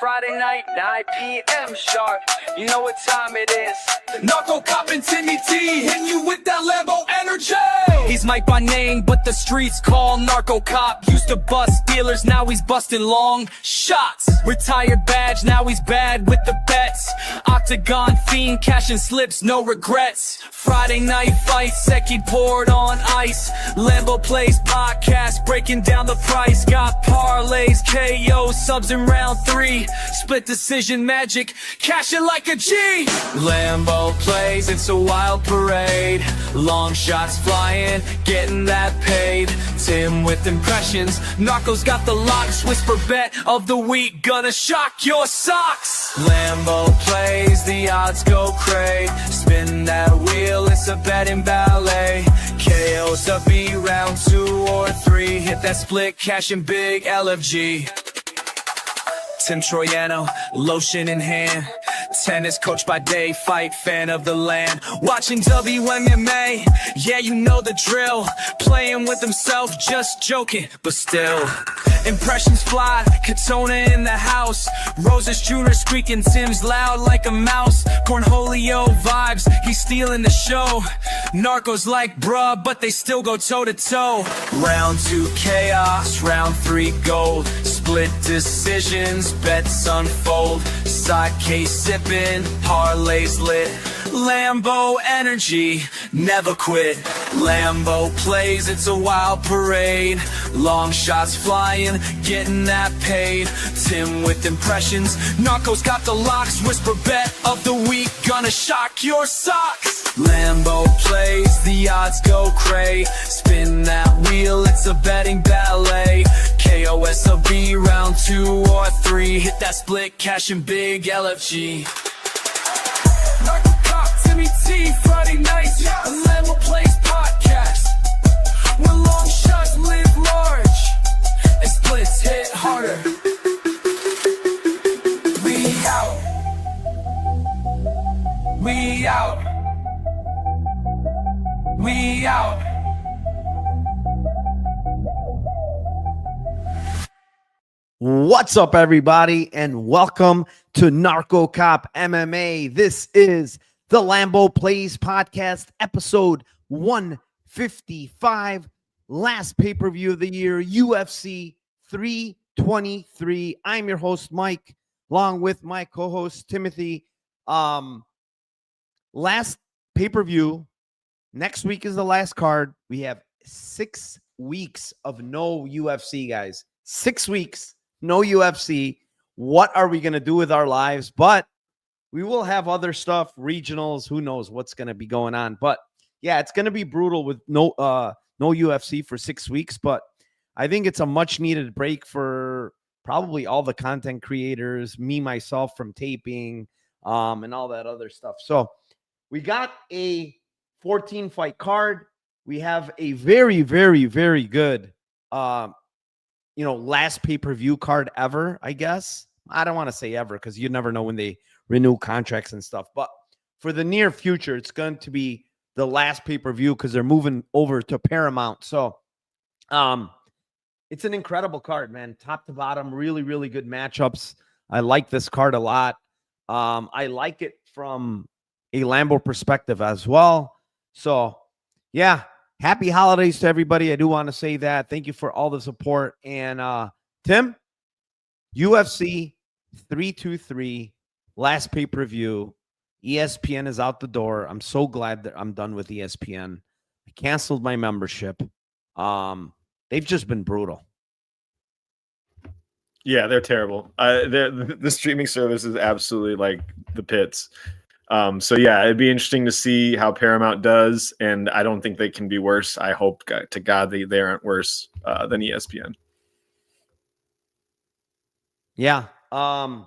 Friday night, 9 p.m. sharp. You know what time it is. NarcoCop and Timmy T hitting you with that Lambo energy. He's Mike by name, but the streets call NarcoCop. Used to bust dealers, now he's busting long shots. Retired badge, now he's bad with the bets. Octagon fiend, cashing slips, no regrets. Friday night fights, Seki poured on ice. Lambo Plays podcast, breaking down the price. Got parlays, KO, subs in round 3. Split decision magic, cash it like a G. Lambo Plays, it's a wild parade. Long shots flying, getting that paid. Tim with impressions, Narco's got the locks. Whisper bet of the week, gonna shock your socks. Lambo Plays, the odds go cray. Spin that wheel, it's a betting ballet. KO's a B, round 2 or 3. Hit that split, cashing big LFG. Tim Troiano, lotion in hand. Tennis coach by day, fight fan of the land. Watching WMMA, yeah, you know the drill. Playing with himself, just joking, but still. Impressions fly, Katona in the house. Roses Jr. squeaking, Tim's loud like a mouse. Cornholio vibes, he's stealing the show. Narcos like bruh, but they still go toe to toe. Round 2 chaos, round 3 gold. Split decisions, bets unfold. Side case sipping, parlays lit. Lambo energy, never quit. Lambo Plays, it's a wild parade. Long shots flying, getting that paid. Tim with impressions, Narco's got the locks. Whisper bet of the week, gonna shock your socks. Lambo Plays, the odds go cray. Spin that wheel, it's a betting ballet. KOSOB, round 2 or 3. Hit that split, cashing big LFG. NarcoCop, Timmy T, Friday nights, a Lambo Plays podcast. Where long shots live large, and splits hit harder. We out. We out. We out. What's up, everybody, and welcome to NarcoCop MMA. This is the Lambo Plays podcast, episode 155, last pay-per-view of the year, UFC 323. I'm your host, Mike, along with my co-host, Timothy. Last pay-per-view, next week is the last card. We have 6 weeks of no UFC, guys. 6 weeks. No UFC. What are we going to do with our lives? But we will have other stuff, regionals. Who knows what's going to be going on? But yeah, it's going to be brutal with no UFC for 6 weeks. But I think it's a much needed break for probably all the content creators, me, myself from taping, and all that other stuff. So we got a 14 fight card. We have a very, very, very good, last pay-per-view card ever, I guess. I don't want to say ever because you never know when they renew contracts and stuff. But for the near future, it's going to be the last pay-per-view because they're moving over to Paramount. So it's an incredible card, man. Top to bottom, really, really good matchups. I like this card a lot. I like it from a Lambo perspective as well. So, yeah. Happy holidays to everybody. I do want to say that. Thank you for all the support. And Tim, UFC 323, last pay-per-view. ESPN is out the door. I'm so glad that I'm done with ESPN. I canceled my membership. They've just been brutal. Yeah, they're terrible. The streaming service is absolutely like the pits. So yeah, it'd be interesting to see how Paramount does, and I don't think they can be worse. I hope to God they aren't worse than ESPN. Yeah. All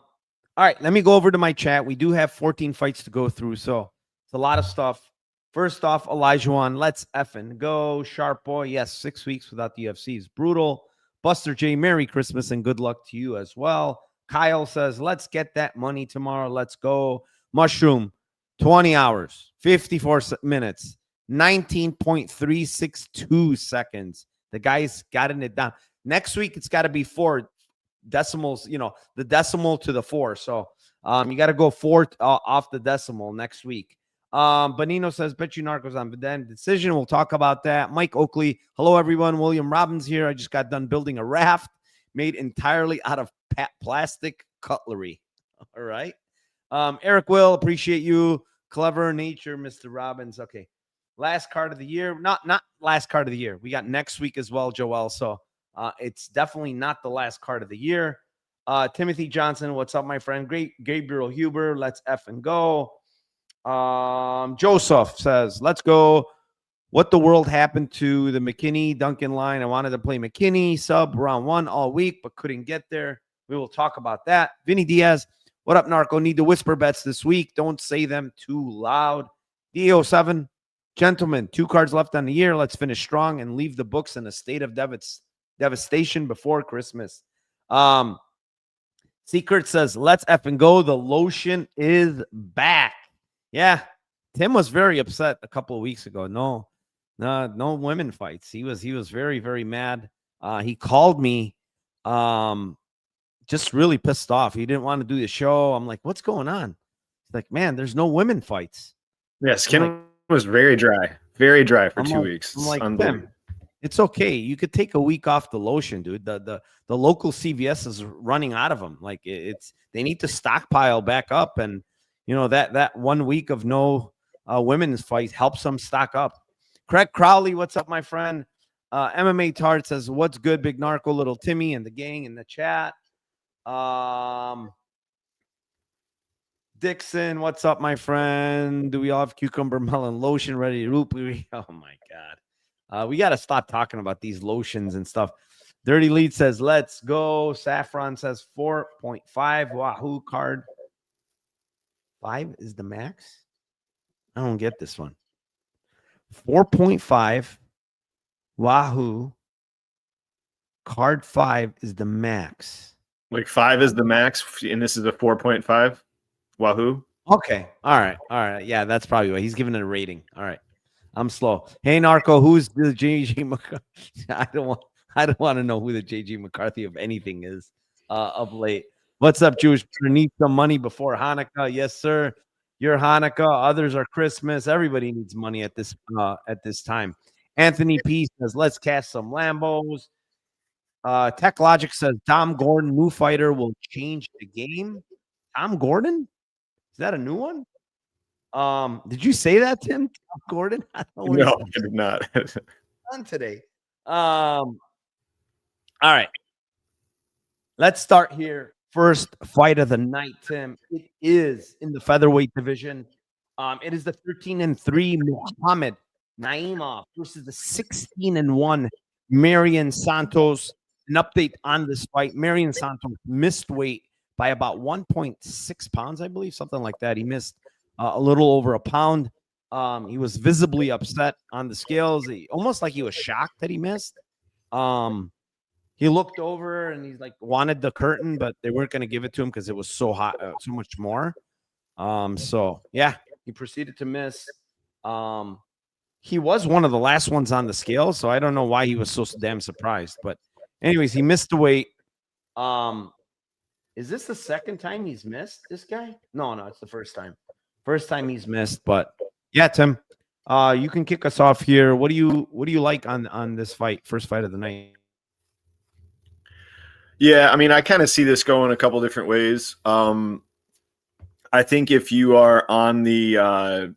right, let me go over to my chat. We do have 14 fights to go through, so it's a lot of stuff. First off, Elijah, let's effing go. Sharp boy, yes, 6 weeks without the UFC is brutal. Buster J, Merry Christmas and good luck to you as well. Kyle says, let's get that money tomorrow. Let's go. Mushroom, 20 hours, 54 minutes, 19.362 seconds. The guy's gotten it down. Next week, it's got to be 4 decimals, the decimal to the 4. So you got to go 4 off the decimal next week. Benino says, bet you Narco's on then decision. We'll talk about that. Mike Oakley, hello, everyone. William Robbins here. I just got done building a raft made entirely out of plastic cutlery. All right. Eric Will, appreciate you. Clever nature, Mr. Robbins. Okay. Last card of the year. Not last card of the year. We got next week as well, Joel. So it's definitely not the last card of the year. Timothy Johnson, what's up, my friend? Great. Gabriel Huber, let's F and go. Joseph says, let's go. What the world happened to the McKinney Duncan line? I wanted to play McKinney sub round 1 all week, but couldn't get there. We will talk about that. Vinny Diaz, what up, Narco? Need to whisper bets this week. Don't say them too loud. DO7, gentlemen, 2 cards left on the year. Let's finish strong and leave the books in a state of devastation before Christmas. Secret says, let's F and go. The lotion is back. Yeah, Tim was very upset a couple of weeks ago. No women fights. He was very, very mad. He called me just really pissed off. He didn't want to do the show. I'm like, what's going on? He's like, man, there's no women fights. Yeah, skin was very dry for 2 weeks. I'm like, Tim, it's okay. You could take a week off the lotion, dude. The local CVS is running out of them. Like they need to stockpile back up, and that 1 week of no women's fight helps them stock up. Craig Crowley, what's up, my friend? MMA Tart says, what's good, Big Narco, Little Timmy, and the gang in the chat. Dixon, what's up, my friend? Do we all have cucumber melon lotion ready to root? Oh my God. We got to stop talking about these lotions and stuff. Dirty Lead says, let's go. Saffron says 4.5. Wahoo card. 5 is the max. I don't get this one. 4.5. Wahoo. Card 5 is the max. Like 5 is the max, and this is a 4.5. Wahoo. Okay. All right. Yeah, that's probably why he's giving it a rating. All right. I'm slow. Hey, Narco, who's the JG McCarthy? I don't want to know who the JG McCarthy of anything is of late. What's up, Jewish? Need some money before Hanukkah? Yes, sir. You're Hanukkah. Others are Christmas. Everybody needs money at this time. Anthony P says, let's catch some Lambos. Tech Logic says, Tom Gordon, new fighter, will change the game. Tom Gordon? Is that a new one? Did you say that, Tim? Tom Gordon? No, I did not. On today. All right. Let's start here. First fight of the night, Tim. It is in the featherweight division. It is the 13-3 Muhammad Naimov versus the 16-1 Marion Santos. An update on this fight. Marion Santos missed weight by about 1.6 pounds, I believe, something like that. He missed a little over a pound. He was visibly upset on the scales. Almost like he was shocked that he missed. He looked over and he's like wanted the curtain, but they weren't going to give it to him because it was so hot, so much more. So yeah, he proceeded to miss. He was one of the last ones on the scale, so I don't know why he was so damn surprised. But anyways, he missed the weight. Is this the second time he's missed, this guy? No, it's the first time. First time he's missed, but yeah, Tim, you can kick us off here. What do you like on this fight, first fight of the night? Yeah, I mean, I kind of see this going a couple different ways. I think if you are on the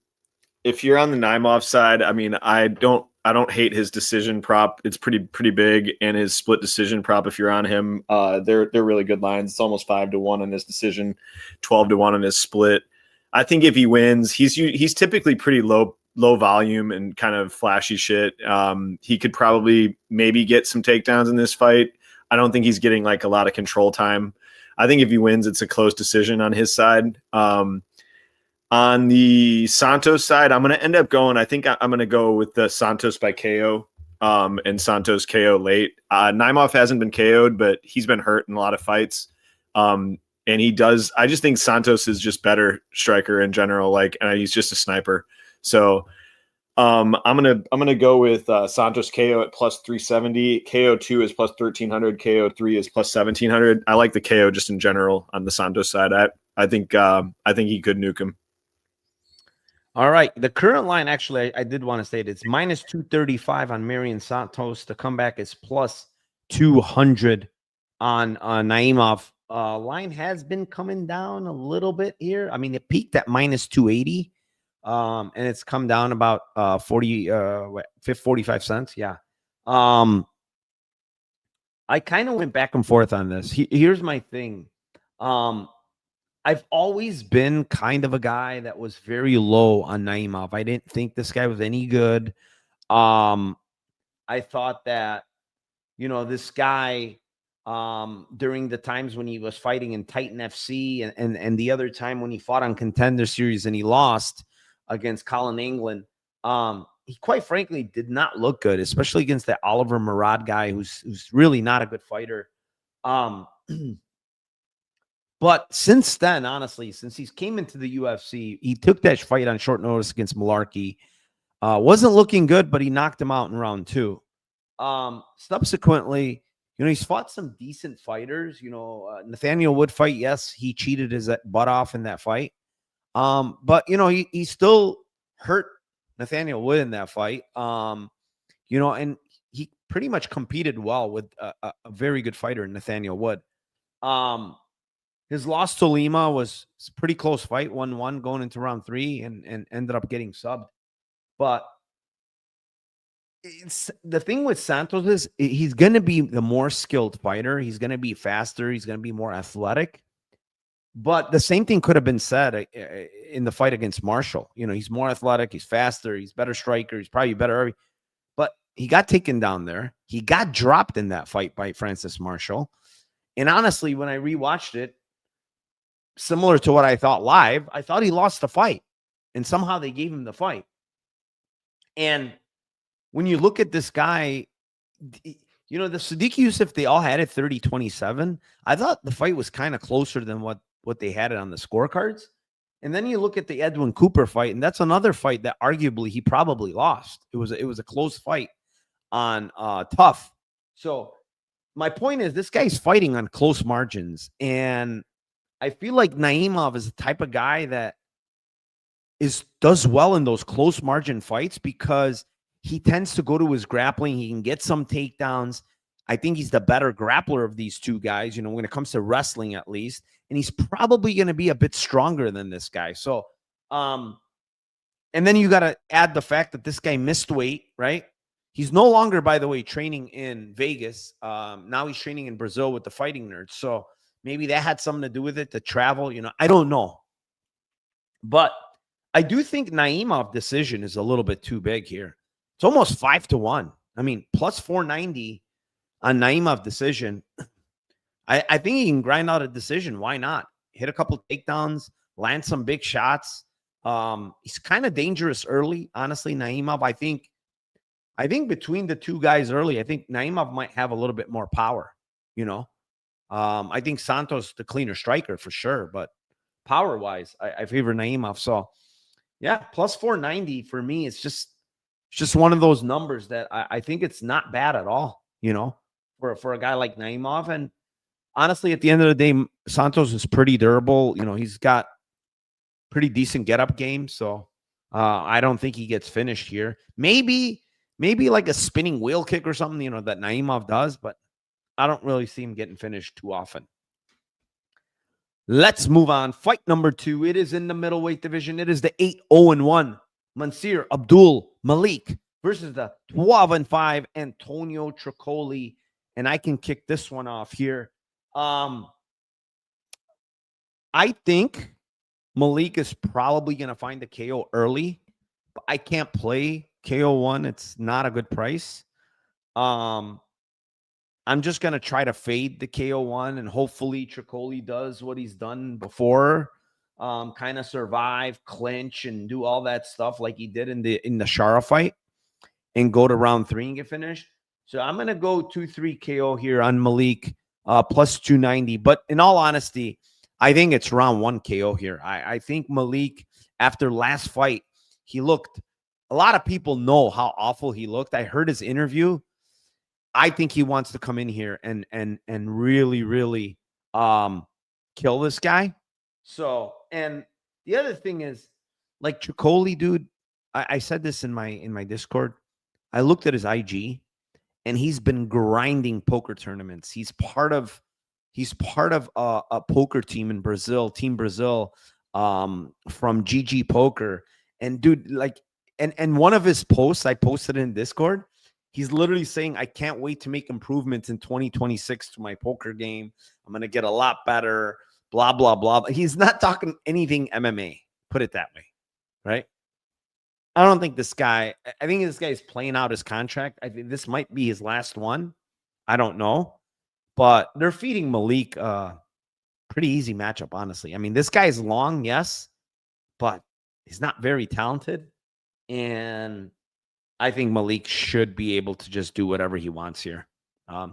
Naimov side, I mean, I don't hate his decision prop. It's pretty big, and his split decision prop. If you're on him, they're really good lines. It's almost 5-1 on his decision, 12-1 on his split. I think if he wins, he's typically pretty low volume and kind of flashy shit. He could probably maybe get some takedowns in this fight. I don't think he's getting like a lot of control time. I think if he wins, it's a close decision on his side. On the Santos side, I'm going to end up going. I think I'm going to go with the Santos by KO and Santos KO late. Naimov hasn't been KO'd, but he's been hurt in a lot of fights. And he does. I just think Santos is just better striker in general. And he's just a sniper. So I'm gonna go with Santos KO at plus 370. KO2 is plus 1300. KO3 is plus 1700. I like the KO just in general on the Santos side. I think he could nuke him. All right. The current line, actually, I did want to say it. It's minus 235 on Marion Santos. The comeback is plus 200 on Naimov. Line has been coming down a little bit here. I mean, it peaked at minus 280. And it's come down about 45 cents. Yeah. I kind of went back and forth on this. Here's my thing. I've always been kind of a guy that was very low on Naimov. I didn't think this guy was any good. I thought that, this guy, during the times when he was fighting in Titan FC and the other time when he fought on Contender Series and he lost against Colin England, he quite frankly did not look good, especially against that Oliver Murad guy who's really not a good fighter. But since then, honestly, since he's came into the UFC, he took that fight on short notice against Malarkey. Wasn't looking good, but he knocked him out in round 2. Subsequently, he's fought some decent fighters. Nathaniel Wood fight, yes, he cheated his butt off in that fight. But he still hurt Nathaniel Wood in that fight. And he pretty much competed well with a very good fighter, Nathaniel Wood. His loss to Lima was a pretty close fight, 1-1 going into round 3 and ended up getting subbed. But the thing with Santos is he's going to be the more skilled fighter. He's going to be faster. He's going to be more athletic. But the same thing could have been said in the fight against Marshall. He's more athletic. He's faster. He's better striker. He's probably better. But he got taken down there. He got dropped in that fight by Francis Marshall. And honestly, when I rewatched it, similar to what I thought live, I thought he lost the fight. And somehow they gave him the fight. And when you look at this guy, the Sadiq Youssef, they all had it 30-27. I thought the fight was kind of closer than what they had it on the scorecards. And then you look at the Edwin Cooper fight, and that's another fight that arguably he probably lost. It was a close fight on Tough. So my point is this guy's fighting on close margins. And I feel like Naimov is the type of guy that does well in those close margin fights because he tends to go to his grappling. He can get some takedowns. I think he's the better grappler of these two guys, when it comes to wrestling at least. And he's probably going to be a bit stronger than this guy. So, and then you got to add the fact that this guy missed weight, right? He's no longer, by the way, training in Vegas. Now he's training in Brazil with the Fighting Nerds. So maybe that had something to do with it, to travel. I don't know. But I do think Naimov decision is a little bit too big here. It's almost 5-1. I mean, plus 490 on Naimov decision. I think he can grind out a decision. Why not? Hit a couple takedowns, land some big shots. He's kind of dangerous early, honestly, Naimov. I think between the two guys early, I think Naimov might have a little bit more power, I think Santos the cleaner striker for sure, but power-wise, I favor Naimov. So, yeah, plus 490 for me. It's just one of those numbers that I think it's not bad at all, for a guy like Naimov. And honestly, at the end of the day, Santos is pretty durable. He's got pretty decent get-up game. So I don't think he gets finished here. Maybe like a spinning wheel kick or something, that Naimov does, but I don't really see him getting finished too often. Let's move on. Fight number 2. It is in the middleweight division. It is the 8-0-1 Mansour Abdul-Malik versus the 12-5 Antonio Trocoli. And I can kick this one off here. I think Malik is probably going to find the KO early, but I can't play KO1. It's not a good price. I'm just going to try to fade the KO1, and hopefully Trocoli does what he's done before, kind of survive, clinch, and do all that stuff like he did in the Shara fight and go to round 3 and get finished. So I'm going to go 2-3 KO here on Malik, plus 290. But in all honesty, I think it's round 1 KO here. I think Malik, after last fight, he looked a lot of people know how awful he looked. I heard his interview. I think he wants to come in here and really, really kill this guy. So, and the other thing is, like Trocoli, dude, I said this in my Discord. I looked at his IG, and he's been grinding poker tournaments. He's part of a poker team in Brazil, Team Brazil, from GG Poker. And dude, like, and one of his posts I posted in Discord, he's literally saying, I can't wait to make improvements in 2026 to my poker game. I'm going to get a lot better, blah, blah, blah. He's not talking anything MMA, put it that way, right? I don't think this guy, I think this guy is playing out his contract. I think this might be his last one. I don't know. But they're feeding Malik pretty easy matchup, honestly. I mean, this guy is long, yes, but he's not very talented. And I think Malik should be able to just do whatever he wants here.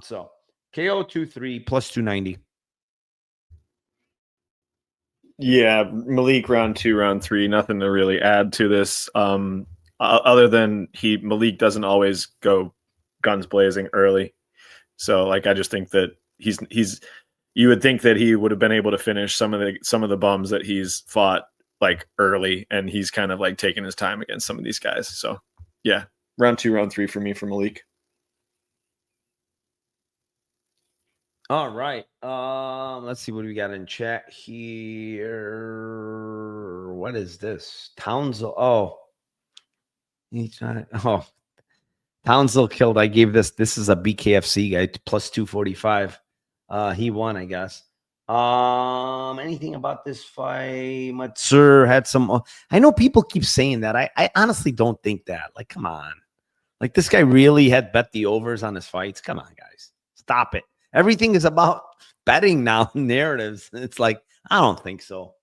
So KO 2-3 plus 290. Yeah, Malik round 2, round 3, nothing to really add to this. Other than Malik doesn't always go guns blazing early. So like I just think that he's you would think that he would have been able to finish some of the bums that he's fought like early, and he's kind of like taking his time against some of these guys. So yeah, round 2, round 3 for me for Malik. All right. Let's see what we got in chat here. What is this? Townsville. Oh. Townsville killed. I gave this. This is a BKFC guy, plus 245. He won, I guess. Anything about this fight? Matsur had some. I know people keep saying that. I honestly don't think that. Like, come on. Like, this guy really had bet the overs on his fights. Come on, guys. Stop it. Everything is about betting now, narratives. It's like, I don't think so.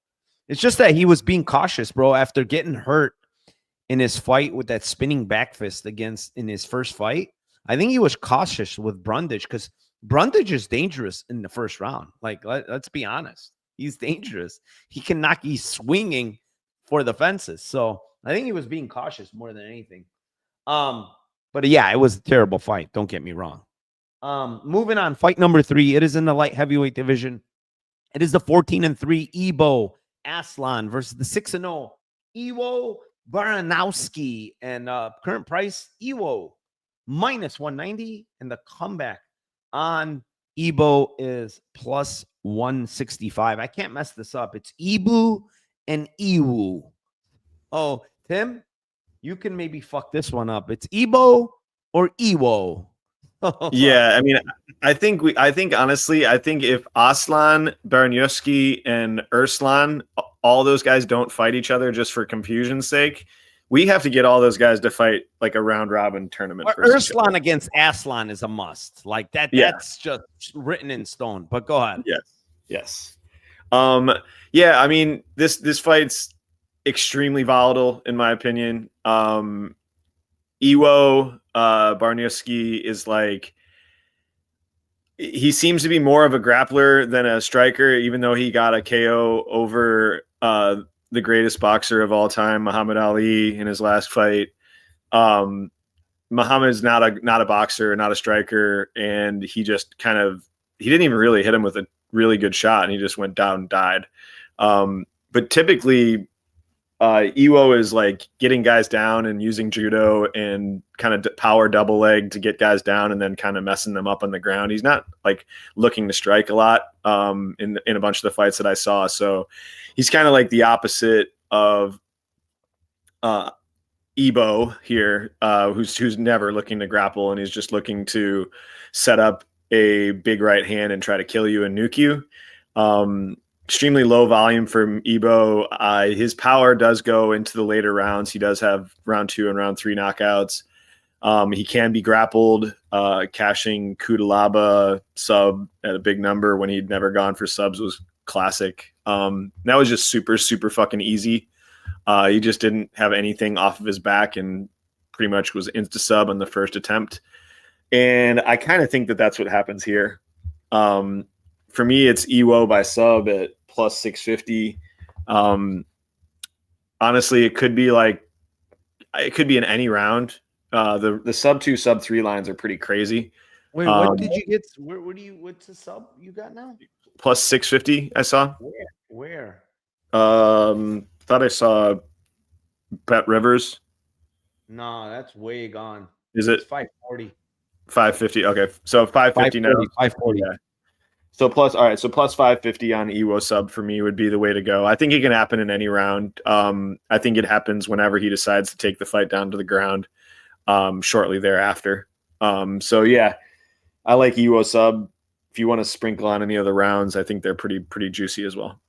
It's just that he was being cautious, bro, after getting hurt in his fight with that spinning back fist in his first fight. I think he was cautious with Brundage because Brundage is dangerous in the first round. Like, let's be honest. He's dangerous. He's swinging for the fences. So I think he was being cautious more than anything. But yeah, it was a terrible fight. Don't get me wrong. Moving on, fight number 3. It is in the light heavyweight division. It is the 14-3 Ibo Aslan versus the 6-0 Iwo Baraniewski. And current price, Iwo minus 190. And the comeback on Ibo is plus 165. I can't mess this up. It's Ibu and Iwu. Oh, Tim, you can maybe fuck this one up. It's Ibo or Iwo. Yeah, I mean, I think honestly, if Aslan, Baraniewski, and Arslan, all those guys don't fight each other just for confusion's sake, we have to get all those guys to fight like a round robin tournament. Arslan against Aslan is a must. Like that. Yeah. That's just written in stone. But go ahead. Yes. Yeah. I mean, this fight's extremely volatile in my opinion. Iwo Baraniewski is like, he seems to be more of a grappler than a striker, even though he got a KO over the greatest boxer of all time, Muhammad Ali, in his last fight. Muhammad's not a boxer, not a striker, and he just he didn't even really hit him with a really good shot, and he just went down and died. But typically, Iwo is like getting guys down and using judo and kind of power double leg to get guys down and then kind of messing them up on the ground. He's not like looking to strike a lot in a bunch of the fights that I saw. So he's kind of like the opposite of Ibo here, who's never looking to grapple, and he's just looking to set up a big right hand and try to kill you and nuke you. Extremely low volume from Ibo. His power does go into the later rounds. He does have round 2 and round 3 knockouts. He can be grappled, cashing Kudalaba sub at a big number when he'd never gone for subs was classic. That was just super, super fucking easy. He just didn't have anything off of his back and pretty much was insta sub on the first attempt. And I kind of think that that's what happens here. For me, it's Iwo by sub at plus 650. Honestly, it could be like it could be in any round. The sub 2, sub 3 lines are pretty crazy. Wait, what did you get? What's the sub you got now? Plus 650, I saw. Where? Thought I saw Bet Rivers. No, that's way gone. Is it 540? 550. Okay, so 550 now. 540. Yeah. So plus 550 on Ewo sub for me would be the way to go. I think it can happen in any round. I think it happens whenever he decides to take the fight down to the ground shortly thereafter. So yeah, I like Ewo sub. If you want to sprinkle on any other rounds, I think they're pretty juicy as well.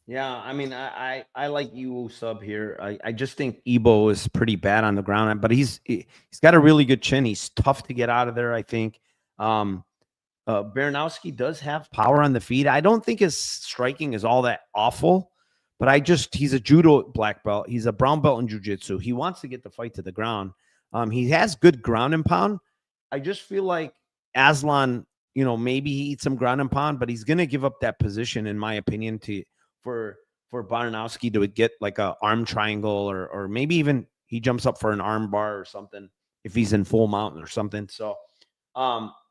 Yeah, I mean, I like Ewo sub here. I just think Ebo is pretty bad on the ground, but he's got a really good chin. He's tough to get out of there, I think. Baraniewski does have power on the feet. I don't think his striking is all that awful, but he's a judo black belt. He's a brown belt in jiu-jitsu. He wants to get the fight to the ground. He has good ground and pound. I just feel like Aslan, maybe he eats some ground and pound, but he's going to give up that position, in my opinion, for Baraniewski to get like a arm triangle or maybe even he jumps up for an arm bar or something if he's in full mount or something. So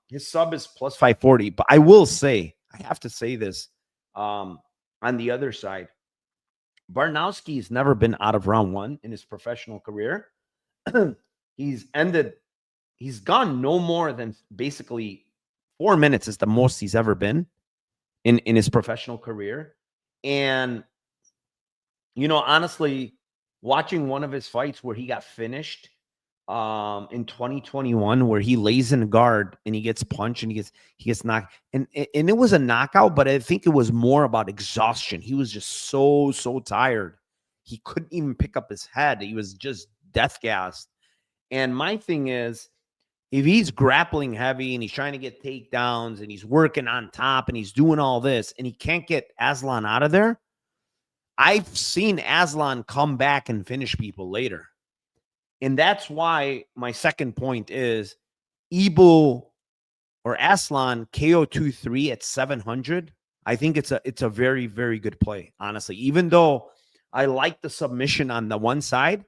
his sub is plus 540, but I will say, I have to say this on the other side, Baraniewski has never been out of round one in his professional career. He's gone no more than basically 4 minutes is the most he's ever been in his professional career. And, honestly, watching one of his fights where he got finished in 2021, where he lays in guard and he gets punched and he gets knocked, and it was a knockout, but I think it was more about exhaustion. He was just so tired. He couldn't even pick up his head. He was just death gassed. And my thing is, if he's grappling heavy and he's trying to get takedowns and he's working on top and he's doing all this and he can't get Aslan out of there, I've seen Aslan come back and finish people later. And that's why my second point is Ibu or Aslan KO 2-3 at 700. I think it's a very, very good play, honestly. Even though I like the submission on the one side,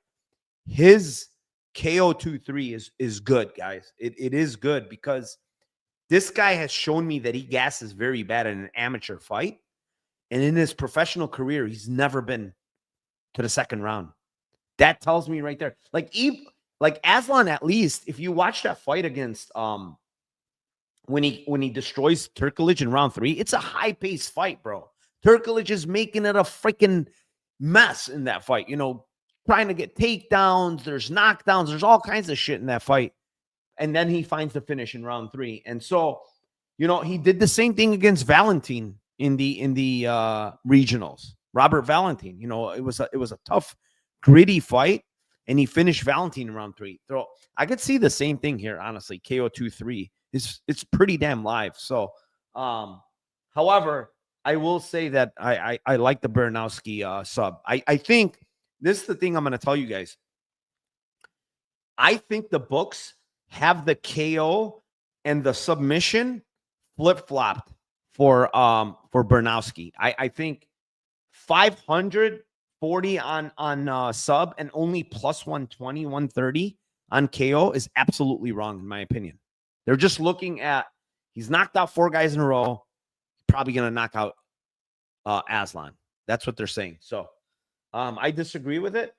his KO 2-3 is good, guys. It is good because this guy has shown me that he gasses very bad in an amateur fight. And in his professional career, he's never been to the second round. That tells me right there. Like Aslan, at least, if you watch that fight against when he destroys Trocoli in round 3, it's a high-paced fight, bro. Trocoli is making it a freaking mess in that fight. Trying to get takedowns, there's knockdowns, there's all kinds of shit in that fight. And then he finds the finish in round 3. And so, he did the same thing against Valentin in the regionals. Robert Valentin, it was a tough, gritty fight, and he finished Valentin in round 3. So I could see the same thing here, honestly. KO 2-3. It's pretty damn live. So however, I will say that I like the Baraniewski sub. I think this is the thing I'm going to tell you guys. I think the books have the KO and the submission flip-flopped for Baraniewski. I think 540 on sub and only plus 120, 130 on KO is absolutely wrong, in my opinion. They're just looking at, he's knocked out 4 guys in a row, probably going to knock out Aslan. That's what they're saying. So I disagree with it.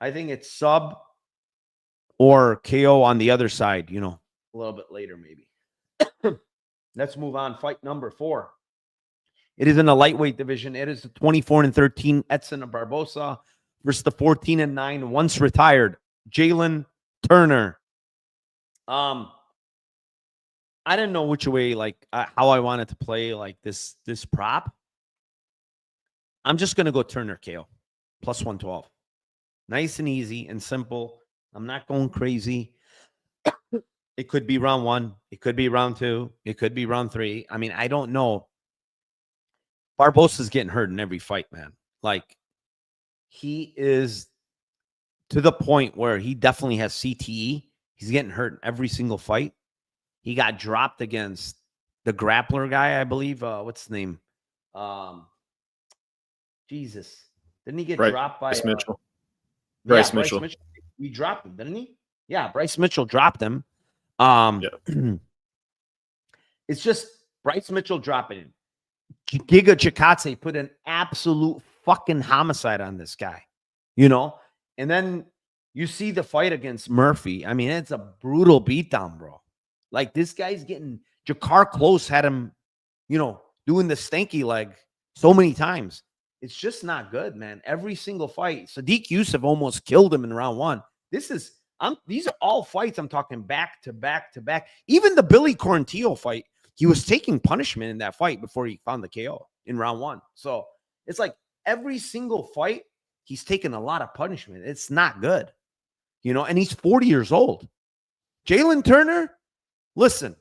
I think it's sub or KO on the other side, a little bit later maybe. Let's move on. Fight number 4. It is in the lightweight division. It is the 24-13 Edson of Barboza versus the 14-9 once retired Jalen Turner. I didn't know which way, how I wanted to play this prop. I'm just gonna go Turner KO plus 112. Nice and easy and simple. I'm not going crazy. It could be round 1. It could be round 2. It could be round 3. I mean, I don't know. Barboza's getting hurt in every fight, man. He is to the point where he definitely has CTE. He's getting hurt in every single fight. He got dropped against the grappler guy, I believe. What's his name? Jesus. Didn't he get dropped by Mitchell? Bryce Mitchell. We dropped him, didn't he? Yeah, Bryce Mitchell dropped him. It's just Bryce Mitchell dropping him. Giga Chikadze put an absolute fucking homicide on this guy, you know? And then you see the fight against Murphy. I mean, it's a brutal beatdown, bro. Like, this guy's getting Jakar Close had him, you know, doing the stanky leg so many times. It's just not good, man. Every single fight. Sadiq Youssef almost killed him in round 1. These are all fights I'm talking back to back to back. Even the Billy Quarantillo fight, he was taking punishment in that fight before he found the KO in round 1. So it's like every single fight, he's taken a lot of punishment. It's not good, you know, and he's 40 years old. Jalen Turner, listen,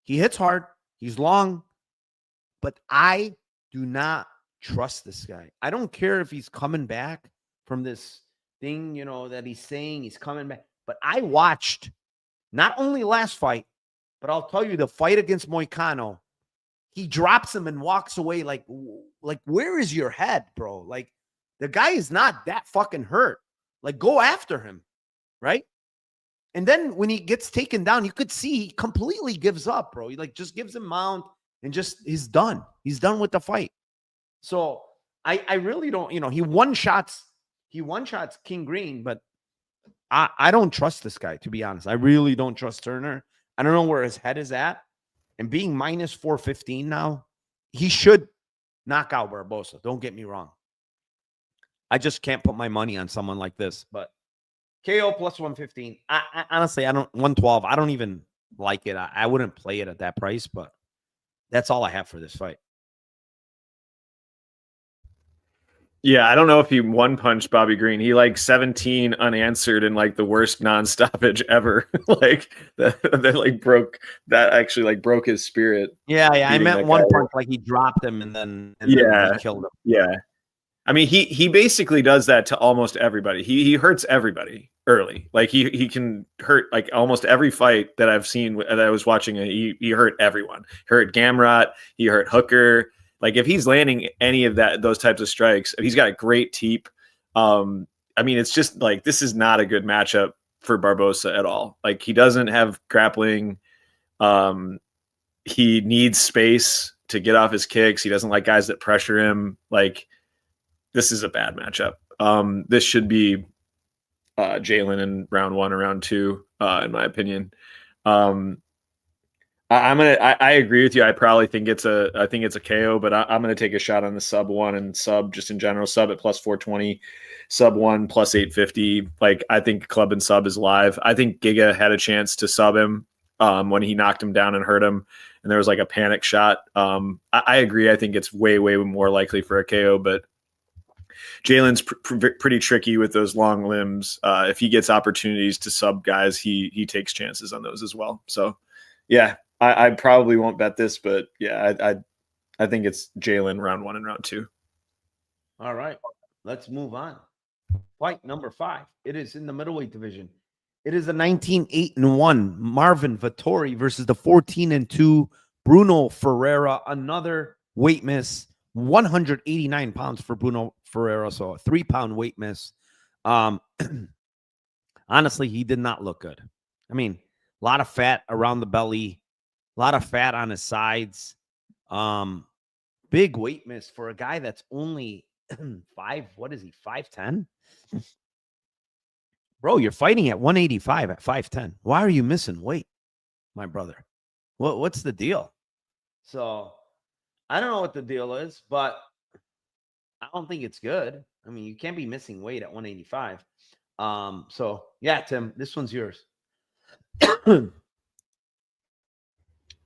he hits hard. He's long, but I do not trust this guy. I don't care if he's coming back from this thing, you know, that he's saying he's coming back. But I watched not only last fight, but I'll tell you the fight against Moicano. He drops him and walks away like where is your head, bro? Like, the guy is not that fucking hurt. Like, go after him, right? And then when he gets taken down, you could see he completely gives up, bro. He like just gives him mount and just he's done. He's done with the fight. So I really don't, you know, he one shots King Green, but I don't trust this guy, to be honest. I really don't trust Turner. I don't know where his head is at. And being minus 415 now, he should knock out Barboza. Don't get me wrong. I just can't put my money on someone like this, but KO plus 115. I honestly, I don't 112. I don't even like it. I wouldn't play it at that price, but that's all I have for this fight. Yeah, I don't know if he one punched Bobby Green. He like 17 unanswered in like the worst non-stoppage ever. Like that like broke his spirit. Yeah. I meant one punch, like he dropped him and then he killed him. Yeah. I mean, he basically does that to almost everybody. He hurts everybody early. Like he can hurt like almost every fight that I've seen that I was watching. He hurt everyone. He hurt Gamrot. He hurt Hooker. Like, if he's landing any of those types of strikes, he's got a great teep. I mean, it's just like, this is not a good matchup for Barboza at all. Like, he doesn't have grappling. He needs space to get off his kicks. He doesn't like guys that pressure him. Like, this is a bad matchup. This should be Jalen in round 1 or round 2, in my opinion. I agree with you. I probably think it's a KO, but I'm gonna take a shot on the sub 1 and sub just in general. Sub at plus 420, sub 1 plus 850. Like, I think club and sub is live. I think Giga had a chance to sub him when he knocked him down and hurt him, and there was like a panic shot. I agree. I think it's way more likely for a KO, but Jalen's pretty tricky with those long limbs. If he gets opportunities to sub guys, he takes chances on those as well. So yeah. I probably won't bet this, but yeah, I think it's Jalen round 1 and round 2. All right, let's move on. Fight number 5. It is in the middleweight division. It is a 19-8-1 Marvin Vettori versus the 14-2 Bruno Ferreira. Another weight miss, 189 pounds for Bruno Ferreira, so a 3-pound weight miss. Honestly, he did not look good. I mean, a lot of fat around the belly. A lot of fat on his sides. Big weight miss for a guy that's only 5'10"? Bro, you're fighting at 185 at 5'10". Why are you missing weight, my brother? What's the deal? So, I don't know what the deal is, but I don't think it's good. I mean, you can't be missing weight at 185. So, yeah, Tim, this one's yours.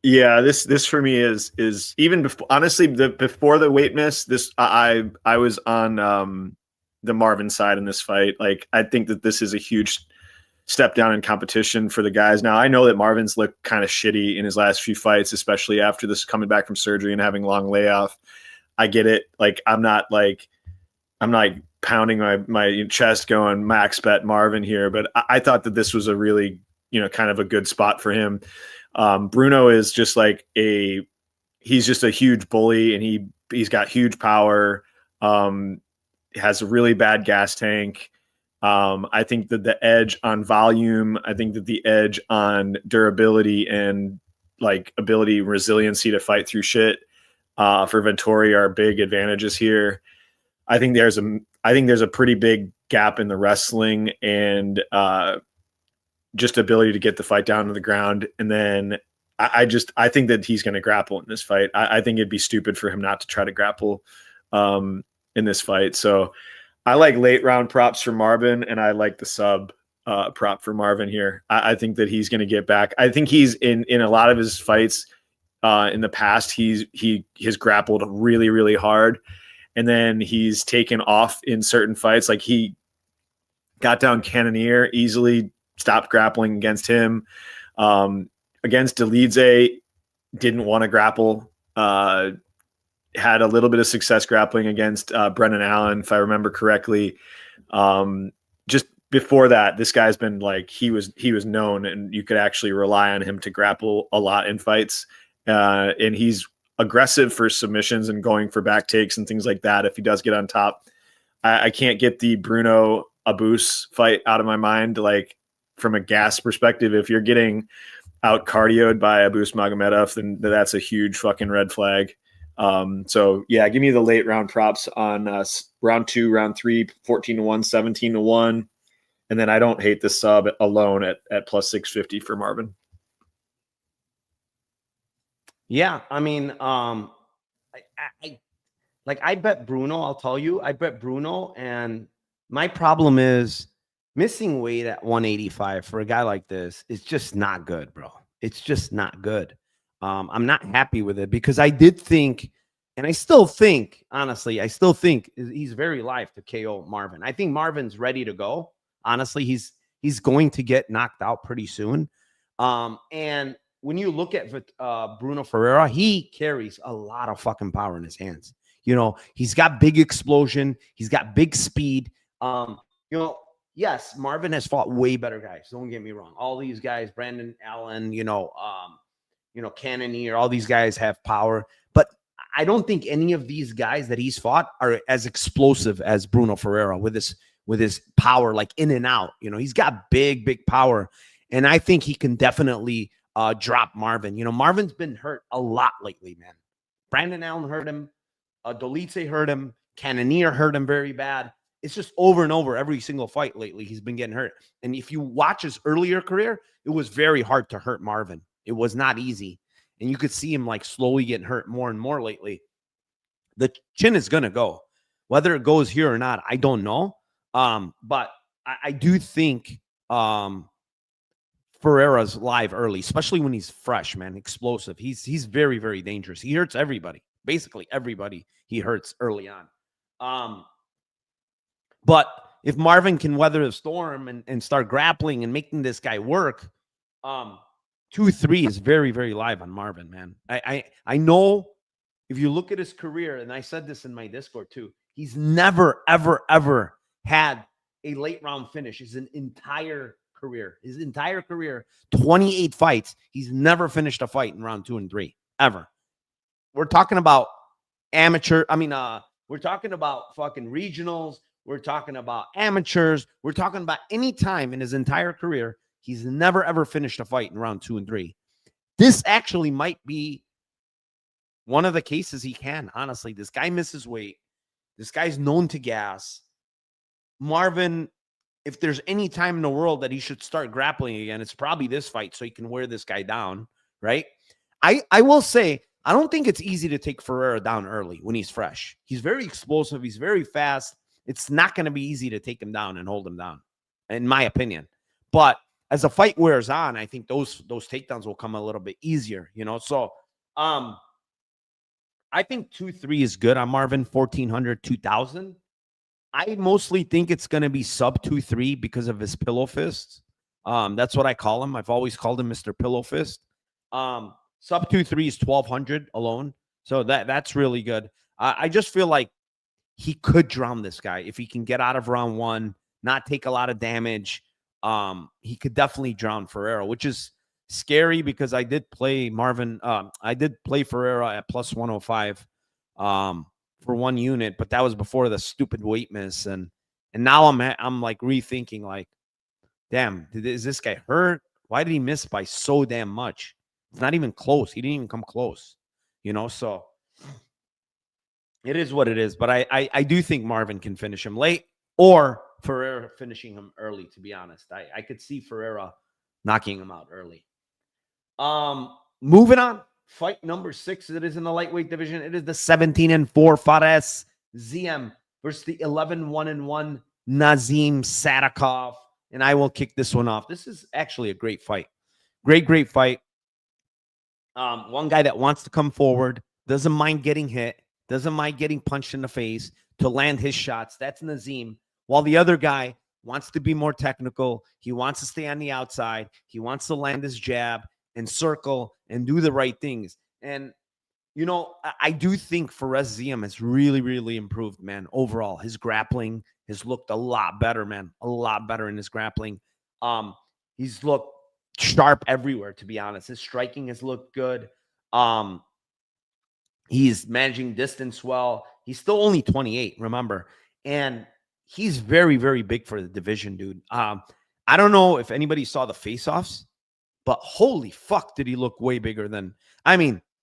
Yeah, this for me is even before, honestly, before the weight miss, this I was on the Marvin side in this fight. Like, I think that this is a huge step down in competition for the guys. Now, I know that Marvin's looked kind of shitty in his last few fights, especially after this coming back from surgery and having long layoff. I get it. Like, I'm not pounding my chest going max bet Marvin here, but I thought that this was a really, kind of a good spot for him. Bruno is just like he's just a huge bully, and he's got huge power. Has a really bad gas tank. I think that the edge on volume, I think that the edge on durability and like ability, resiliency to fight through shit for Vettori are big advantages here. I think there's a pretty big gap in the wrestling and just ability to get the fight down to the ground. And then I think that he's going to grapple in this fight. I think it'd be stupid for him not to try to grapple in this fight. So I like late round props for Marvin, and I like the sub prop for Marvin here. I think that he's going to get back. I think he's in a lot of his fights in the past. He has grappled really, really hard, and then he's taken off in certain fights. Like he got down Cannonier easily, stopped grappling against him. Against Delidze, didn't want to grapple. Had a little bit of success grappling against Brendan Allen, if I remember correctly. Just before that, this guy's been like, he was known, and you could actually rely on him to grapple a lot in fights. And he's aggressive for submissions and going for back takes and things like that if he does get on top. I can't get the Bruno Abus fight out of my mind. Like from a gas perspective, if you're getting out cardioed by Abus Magomedov, then that's a huge fucking red flag. So yeah, give me the late round props on round 2, round 3, 14-1, 17-1. And then I don't hate the sub alone at plus 650 for Marvin. Yeah. I mean, I bet Bruno, I'll tell you, I bet Bruno, and my problem is missing weight at 185 for a guy like this is just not good, bro. It's just not good. I'm not happy with it because I did think, and I still think, honestly, he's very live to KO Marvin. I think Marvin's ready to go. Honestly, he's going to get knocked out pretty soon. And when you look at Bruno Ferreira, he carries a lot of fucking power in his hands. You know, he's got big explosion. He's got big speed. Yes, Marvin has fought way better guys. Don't get me wrong. All these guys, Brandon Allen, Cannonier, all these guys have power. But I don't think any of these guys that he's fought are as explosive as Bruno Ferreira with his power, like in and out. You know, he's got big power. And I think he can definitely drop Marvin. You know, Marvin's been hurt a lot lately, man. Brandon Allen hurt him. Delidze hurt him. Cannonier hurt him very bad. It's just over and over every single fight lately. He's been getting hurt. And if you watch his earlier career, it was very hard to hurt Marvin. It was not easy. And you could see him like slowly getting hurt more and more lately. The chin is going to go. Whether it goes here or not, I don't know. But I do think Ferreira's live early, especially when he's fresh, man, explosive. He's very, very dangerous. He hurts everybody. Basically everybody he hurts early on. But if Marvin can weather the storm and start grappling and making this guy work, 2-3 is very, very live on Marvin, man. I know if you look at his career, and I said this in my Discord too, he's never, ever, ever had a late round finish his entire career. His entire career, 28 fights, he's never finished a fight in round 2 and 3, ever. We're talking about we're talking about fucking regionals. We're talking about amateurs. We're talking about any time in his entire career, he's never, ever finished a fight in round 2 and 3. This actually might be one of the cases he can, honestly. This guy misses weight. This guy's known to gas. Marvin, if there's any time in the world that he should start grappling again, it's probably this fight so he can wear this guy down, right? I will say, I don't think it's easy to take Ferreira down early when he's fresh. He's very explosive. He's very fast. It's not going to be easy to take him down and hold him down, in my opinion. But as the fight wears on, I think those takedowns will come a little bit easier, you know? So I think 2-3 is good on Marvin, 1,400, 2,000. I mostly think it's going to be sub 2-3 because of his pillow fist. That's what I call him. I've always called him Mr. Pillow Fist. Sub 2-3 is 1,200 alone. So that's really good. I just feel like he could drown this guy if he can get out of round 1, not take a lot of damage. He could definitely drown Ferreira, which is scary because I did play Ferreira at plus 105 for one unit, but that was before the stupid weight miss. And And now I'm like rethinking, like, damn, is this guy hurt? Why did he miss by so damn much? It's not even close. He didn't even come close, so it is what it is. But I do think Marvin can finish him late, or Ferreira finishing him early, to be honest. I could see Ferreira knocking him out early. Moving on, fight number 6. It is in the lightweight division. It is the 17-4 Fares Ziam versus the 11-1-1 Nazim Sadykhov. And I will kick this one off. This is actually a great fight. Great fight. One guy that wants to come forward, doesn't mind getting hit, doesn't mind getting punched in the face to land his shots. That's Nazim. While the other guy wants to be more technical. He wants to stay on the outside. He wants to land his jab and circle and do the right things. And, I do think Fares Ziam has really, really improved, man. Overall, his grappling has looked a lot better, man. A lot better in his grappling. He's looked sharp everywhere, to be honest. His striking has looked good. He's managing distance well. He's still only 28, remember. And he's very, very big for the division, dude. I don't know if anybody saw the face-offs, but holy fuck, did he look way bigger than...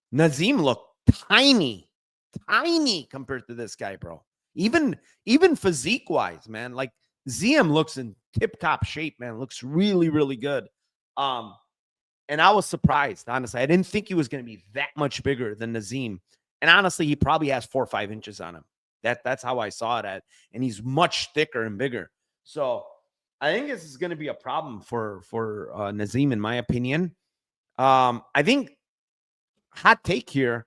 Nazim looked tiny compared to this guy, bro. Even physique-wise, man. Like, Ziam looks in tip-top shape, man. Looks really, really good. And I was surprised, honestly. I didn't think he was going to be that much bigger than Nazim. And honestly, he probably has 4 or 5 inches on him. That's how I saw it at. And he's much thicker and bigger. So I think this is going to be a problem for Nazim, in my opinion. I think, hot take here,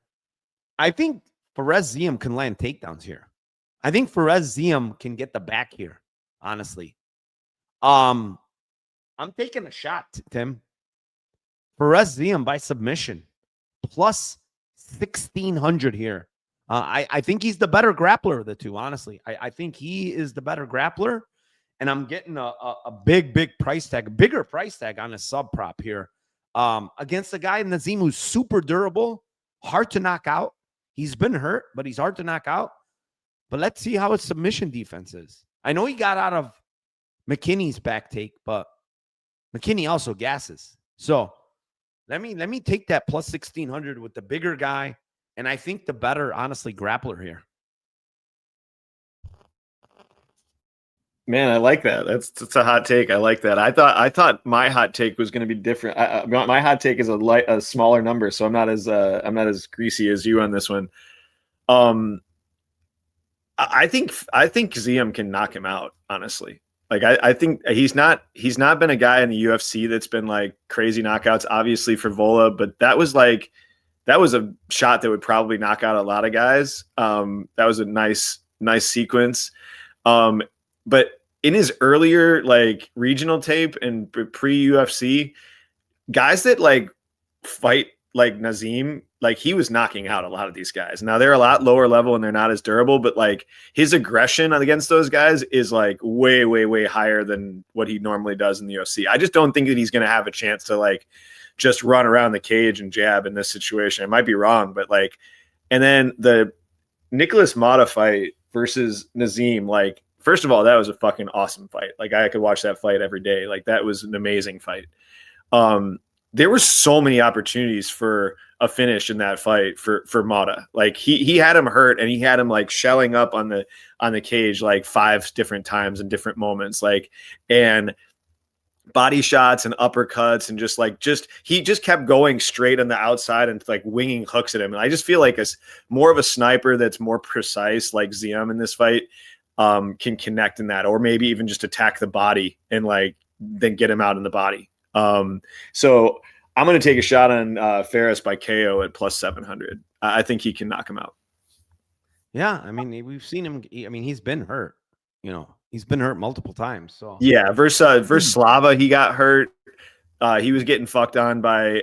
I think Fares Ziam can land takedowns here. I think Fares Ziam can get the back here, honestly. I'm taking a shot, Tim. Fares Ziam by submission, plus 1,600 here. I think he's the better grappler of the two, honestly. I think he is the better grappler, and I'm getting a big price tag, bigger price tag on a sub prop here against a guy, Nazim, who's super durable, hard to knock out. He's been hurt, but he's hard to knock out. But let's see how his submission defense is. I know he got out of McKinney's back take, but McKinney also gasses. So let me take that plus 1,600 with the bigger guy, and I think the better, honestly, grappler here. Man, I like that. That's a hot take. I like that. I thought my hot take was going to be different. My hot take is a smaller number, so I'm not as greasy as you on this one. I think Ziam can knock him out, honestly. Like I think he's not been a guy in the UFC that's been like crazy knockouts, obviously for Vola, but that was a shot that would probably knock out a lot of guys. That was a nice sequence. But in his earlier like regional tape and pre-UFC, guys that like fight like Nazim, like he was knocking out a lot of these guys. Now they're a lot lower level and they're not as durable, but like his aggression against those guys is like way, way, way higher than what he normally does in the UFC. I just don't think that he's going to have a chance to like just run around the cage and jab in this situation. I might be wrong, but like, and then the Nicholas Mata fight versus Nazim, like, first of all, that was a fucking awesome fight. Like I could watch that fight every day. Like that was an amazing fight. There were so many opportunities for a finish in that fight for Mata. Like he had him hurt and he had him like shelling up on the cage like 5 different times in different moments. Like, and body shots and uppercuts and he just kept going straight on the outside and like winging hooks at him. And I just feel like more of a sniper that's more precise, like Ziam in this fight, can connect in that, or maybe even just attack the body and like then get him out in the body. So I'm going to take a shot on Ferris by KO at plus 700. I think he can knock him out. Yeah. I mean, we've seen him. I mean, he's been hurt, he's been hurt multiple times. So yeah, versus Slava, he got hurt. He was getting fucked on by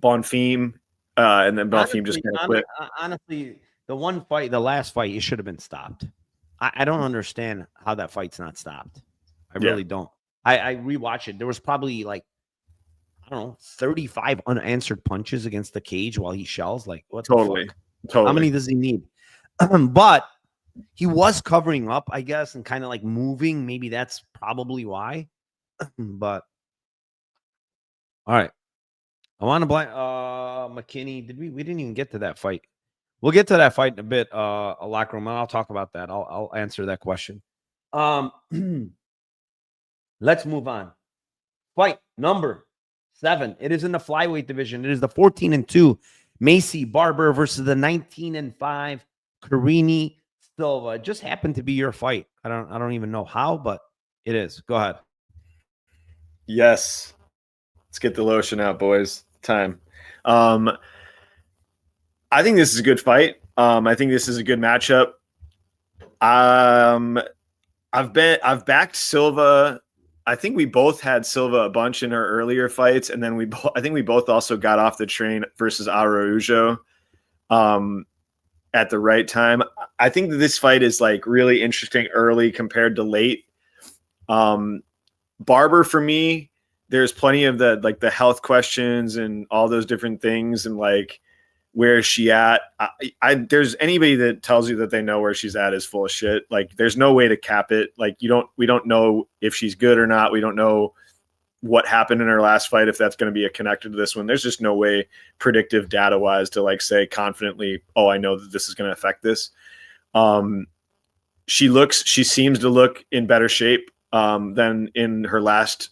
Bonfim, and then Bonfim just kind of quit. Honestly, the last fight, it should have been stopped. I don't understand how that fight's not stopped. I really don't. I rewatched it. There was probably like, I don't know, 35 unanswered punches against the cage while he shells. Like, what the fuck? Totally. How many does he need? But He was covering up, I guess, and kind of like moving. Maybe that's probably why. But all right. I want to blind McKinney. We didn't even get to that fight. We'll get to that fight in a bit, a locker room. I'll talk about that. I'll answer that question. Let's move on. Fight number 7. It is in the flyweight division. It is the 14-2 Macy Barber versus the 19-5 Carini Silva. It just happened to be your fight. I don't even know how, but it is. Go ahead. Yes. Let's get the lotion out, boys. Time. I think this is a good fight. I think this is a good matchup. I've backed Silva. I think we both had Silva a bunch in her earlier fights, and then I think we both also got off the train versus Araujo at the right time. I think that this fight is like really interesting early compared to late. Barber, for me, there's plenty of the health questions and all those different things, and like, where is she at? There's anybody that tells you that they know where she's at is full of shit. Like, there's no way to cap it. Like, we don't know if she's good or not. We don't know what happened in her last fight, if that's going to be connected to this one. There's just no way predictive data wise to like say confidently, oh, I know that this is going to affect this. She seems to look in better shape than in her last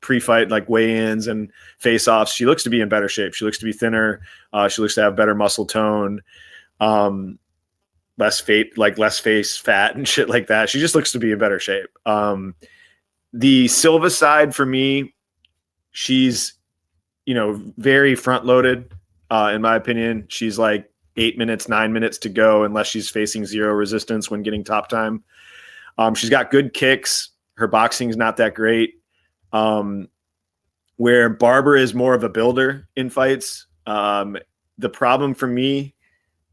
pre-fight, like weigh-ins and face-offs. She looks to be in better shape. She looks to be thinner. She looks to have better muscle tone, less face fat and shit like that. She just looks to be in better shape. The Silva side, for me, she's, very front-loaded, in my opinion. She's like 9 minutes to go, unless she's facing zero resistance when getting top time. She's got good kicks. Her boxing is not that great. Where Barber is more of a builder in fights. The problem for me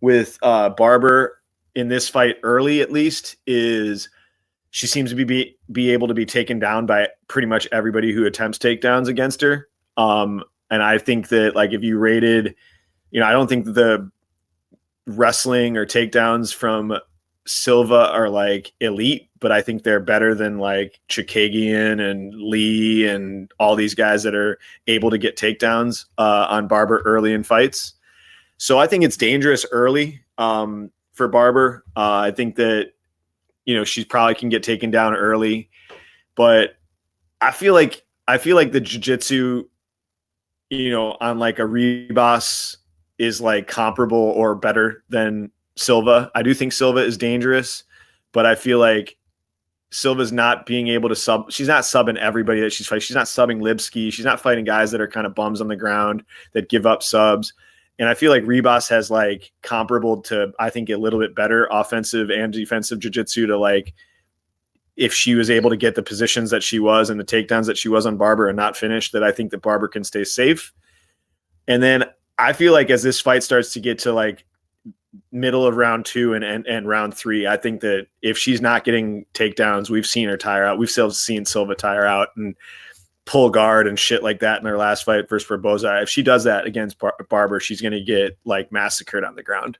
with Barber in this fight early, at least, is she seems to be able to be taken down by pretty much everybody who attempts takedowns against her. And I think that, like, if you rated, I don't think the wrestling or takedowns from Silva are like elite, but I think they're better than like Chikagian and Lee and all these guys that are able to get takedowns on Barber early in fights. So I think it's dangerous early for Barber. I think that, she probably can get taken down early, but I feel like the jiu-jitsu, on like a Ribas is like comparable or better than Silva. I do think Silva is dangerous, but I feel like Silva's not being able to sub. She's not subbing everybody that she's fighting. She's not subbing Lipski. She's not fighting guys that are kind of bums on the ground that give up subs. And I feel like Ribas has like comparable to, I think, a little bit better offensive and defensive jiu-jitsu to like, if she was able to get the positions that she was and the takedowns that she was on Barber and not finish, that I think that Barber can stay safe. And then I feel like as this fight starts to get to like middle of round 2 and round 3, I think that if she's not getting takedowns, we've seen her tire out. We've still seen Silva tire out and pull guard and shit like that in her last fight versus Barboza. If she does that against Barber, she's going to get like massacred on the ground.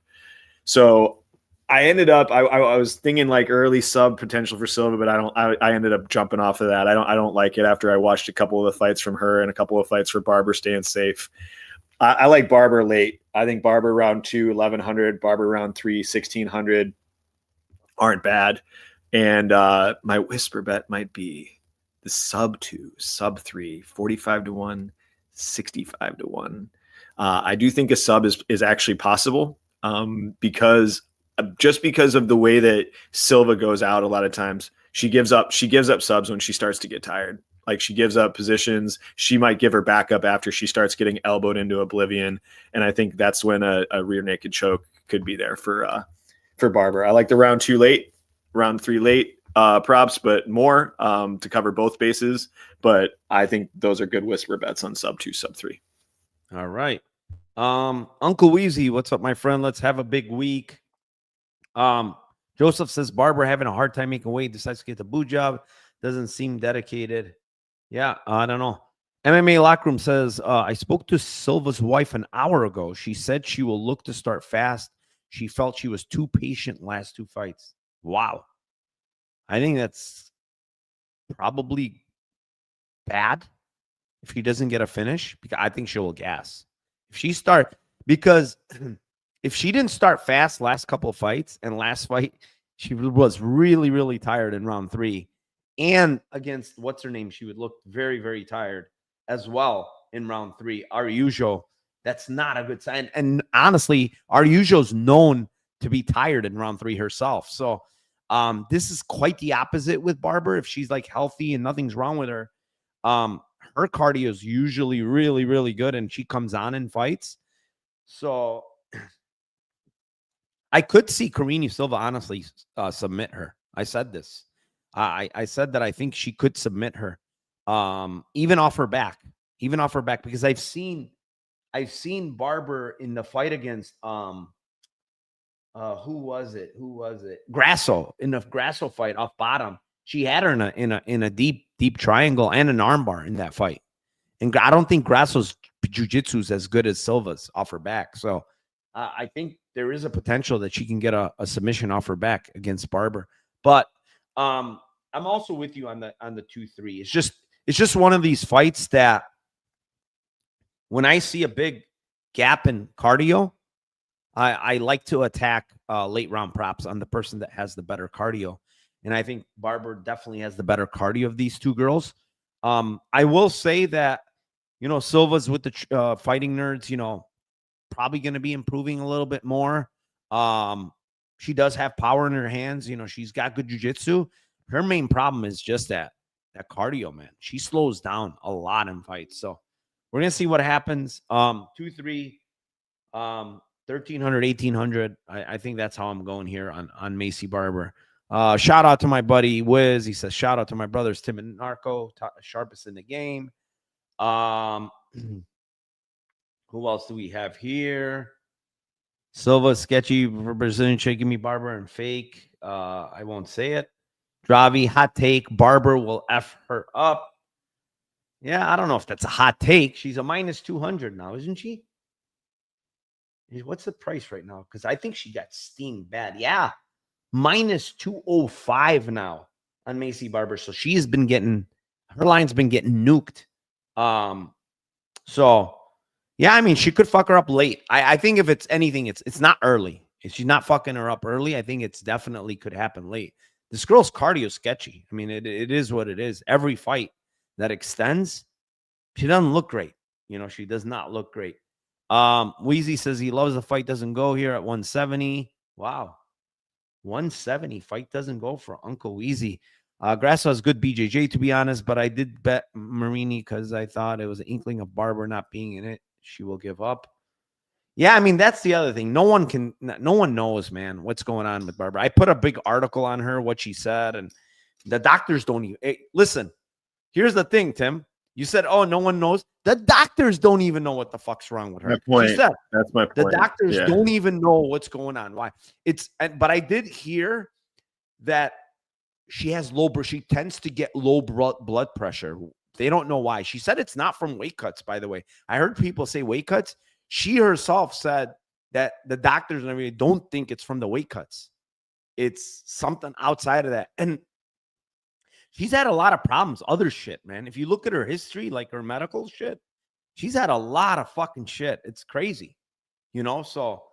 So I ended up, I was thinking like early sub potential for Silva, but I ended up jumping off of that. I don't like it after I watched a couple of the fights from her and a couple of fights for Barber staying safe. I like Barber late. I think Barber round 2, 1,100, Barber round 3, 1,600 aren't bad. And my whisper bet might be the sub 2, sub 3, 45-1, 65-1. I do think a sub is actually possible because of the way that Silva goes out a lot of times. She gives up subs when she starts to get tired. Like, she gives up positions. She might give her back up after she starts getting elbowed into oblivion. And I think that's when a rear naked choke could be there for Barber. I like the round 2 late, round 3 late props, but more to cover both bases. But I think those are good whisper bets on sub 2, sub 3. All right. Uncle Weezy, what's up, my friend? Let's have a big week. Joseph says Barber having a hard time making weight, decides to get the boot job. Doesn't seem dedicated. Yeah, I don't know. MMA Lockroom says, I spoke to Silva's wife an hour ago. She said she will look to start fast. she felt she was too patient last 2 fights. Wow. I think that's probably bad if he doesn't get a finish, because I think she will gas. Because if she didn't start fast last couple of fights, and last fight, she was really, really tired in round 3. And against what's her name, she would look very, very tired as well in round 3. Araujo, that's not a good sign. And honestly, Araujo's known to be tired in round 3 herself. So this is quite the opposite with Barber. If she's like healthy and nothing's wrong with her, her cardio is usually really, really good, and she comes on in fights. So I could see Karine Silva honestly submit her. I said this. I said that I think she could submit her, even off her back, because I've seen Barber in the fight against who was it? Grasso, in the Grasso fight off bottom. She had her in a deep triangle and an armbar in that fight. And I don't think Grasso's jiu-jitsu is as good as Silva's off her back. So I think there is a potential that she can get a submission off her back against Barber. But I'm also with you on the 2-3. It's just one of these fights that when I see a big gap in cardio, I like to attack late round props on the person that has the better cardio. And I think Barber definitely has the better cardio of these two girls. I will say that, Silva's with the fighting nerds, probably going to be improving a little bit more. She does have power in her hands. She's got good jiu-jitsu. Her main problem is just that cardio, man. She slows down a lot in fights. So we're going to see what happens. 2-3, 1,300, 1,800. I think that's how I'm going here on Maycee Barber. Shout out to my buddy Wiz. He says, shout out to my brothers Tim and Narco, sharpest in the game. Who else do we have here? Silva, sketchy, Brazilian shaking me, Barber, and fake. I won't say it. Dravi, hot take. Barber will F her up. Yeah, I don't know if that's a hot take. She's a -200 now, isn't she? What's the price right now? Because I think she got steamed bad. Yeah, -205 now on Maycee Barber. So she's been getting, her line's been getting nuked. So yeah, I mean, she could fuck her up late. I think if it's anything, it's not early. If she's not fucking her up early, I think it's definitely could happen late. This girl's cardio is sketchy. I mean, it is what it is. Every fight that extends, she doesn't look great. She does not look great. Wheezy says he loves the fight doesn't go here at 170. Wow. 170 fight doesn't go for Uncle Wheezy. Grasso has good BJJ, to be honest, but I did bet Marini because I thought it was an inkling of Barber not being in it. She will give up. Yeah, I mean, that's the other thing. No one knows, man, what's going on with Barber. I put a big article on her, what she said, and the doctors don't even listen. Here's the thing, Tim. You said, oh, no one knows. The doctors don't even know what the fuck's wrong with her. My point. She said, that's my point. The doctors don't even know what's going on. Why? But I did hear that she tends to get low blood pressure. They don't know why. She said it's not from weight cuts, by the way. I heard people say weight cuts. She herself said that the doctors and everything don't think it's from the weight cuts. It's something outside of that. And she's had a lot of problems, other shit, man. If you look at her history, like her medical shit, she's had a lot of fucking shit. It's crazy, So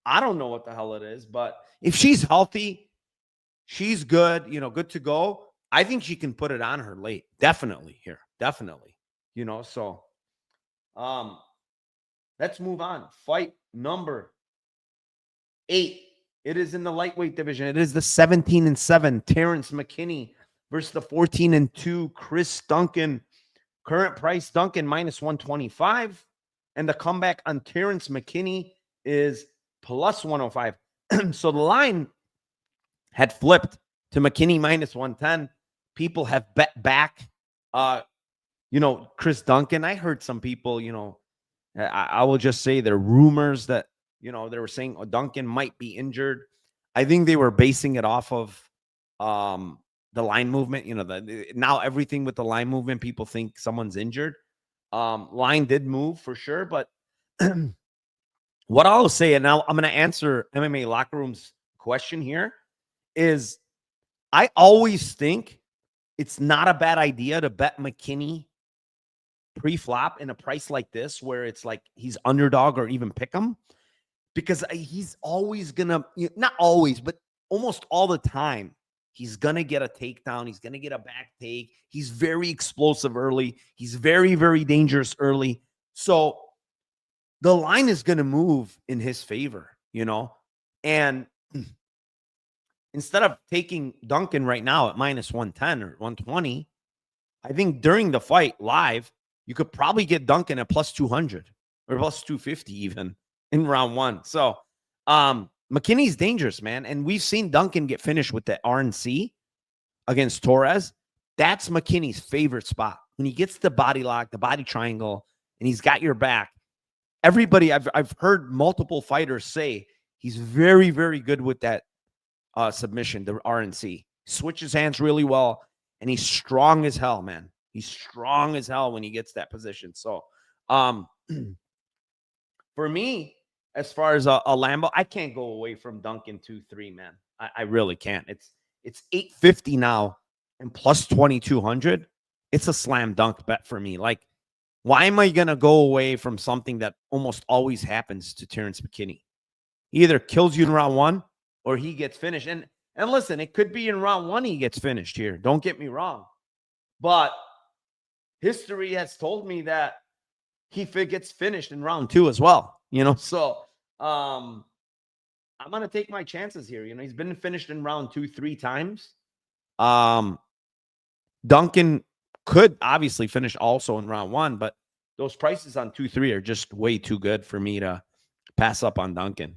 I don't know what the hell it is, but if she's healthy, she's good, good to go. I think she can put it on her late. Definitely here. Definitely. So let's move on. Fight number 8. It is in the lightweight division. It is the 17-7 Terrence McKinney versus the 14-2 Chris Duncan. Current price, Duncan -125. And the comeback on Terrence McKinney is +105. So the line had flipped to McKinney -110. People have bet back, Chris Duncan. I heard some people, I will just say there are rumors that, they were saying Duncan might be injured. I think they were basing it off of the line movement. Now everything with the line movement, people think someone's injured. Line did move for sure, but What I'll say, and now I'm going to answer MMA Locker Room's question here, is I always think it's not a bad idea to bet McKinney pre-flop in a price like this where it's like he's underdog or even pick him, because he's always going to, not always, but almost all the time, he's going to get a takedown. He's going to get a back take. He's very explosive early. He's very, very dangerous early. So the line is going to move in his favor, and instead of taking Duncan right now at minus 110 or 120, I think during the fight live, you could probably get Duncan at plus 200 or plus 250 even in round one. So McKinney's dangerous, man. And we've seen Duncan get finished with the RNC against Torres. That's McKinney's favorite spot. When he gets the body lock, the body triangle, and he's got your back. Everybody, I've heard multiple fighters say he's very, very good with that submission, the RNC. Switches hands really well, and he's strong as hell, man. He's strong as hell when he gets that position. So for me, as far as a Lambo, I can't go away from Duncan 2-3, man. I really can't. It's 850 now and plus 2,200. It's a slam dunk bet for me. Like, why am I going to go away from something that almost always happens to Terrence McKinney? He either kills you in round one or he gets finished. And listen, it could be in round one he gets finished here. Don't get me wrong. But history has told me that he gets finished in round two as well. So I'm going to take my chances here. He's been finished in round 2 3 times. Duncan could obviously finish also in round one, but those prices on 2-3 are just way too good for me to pass up on Duncan.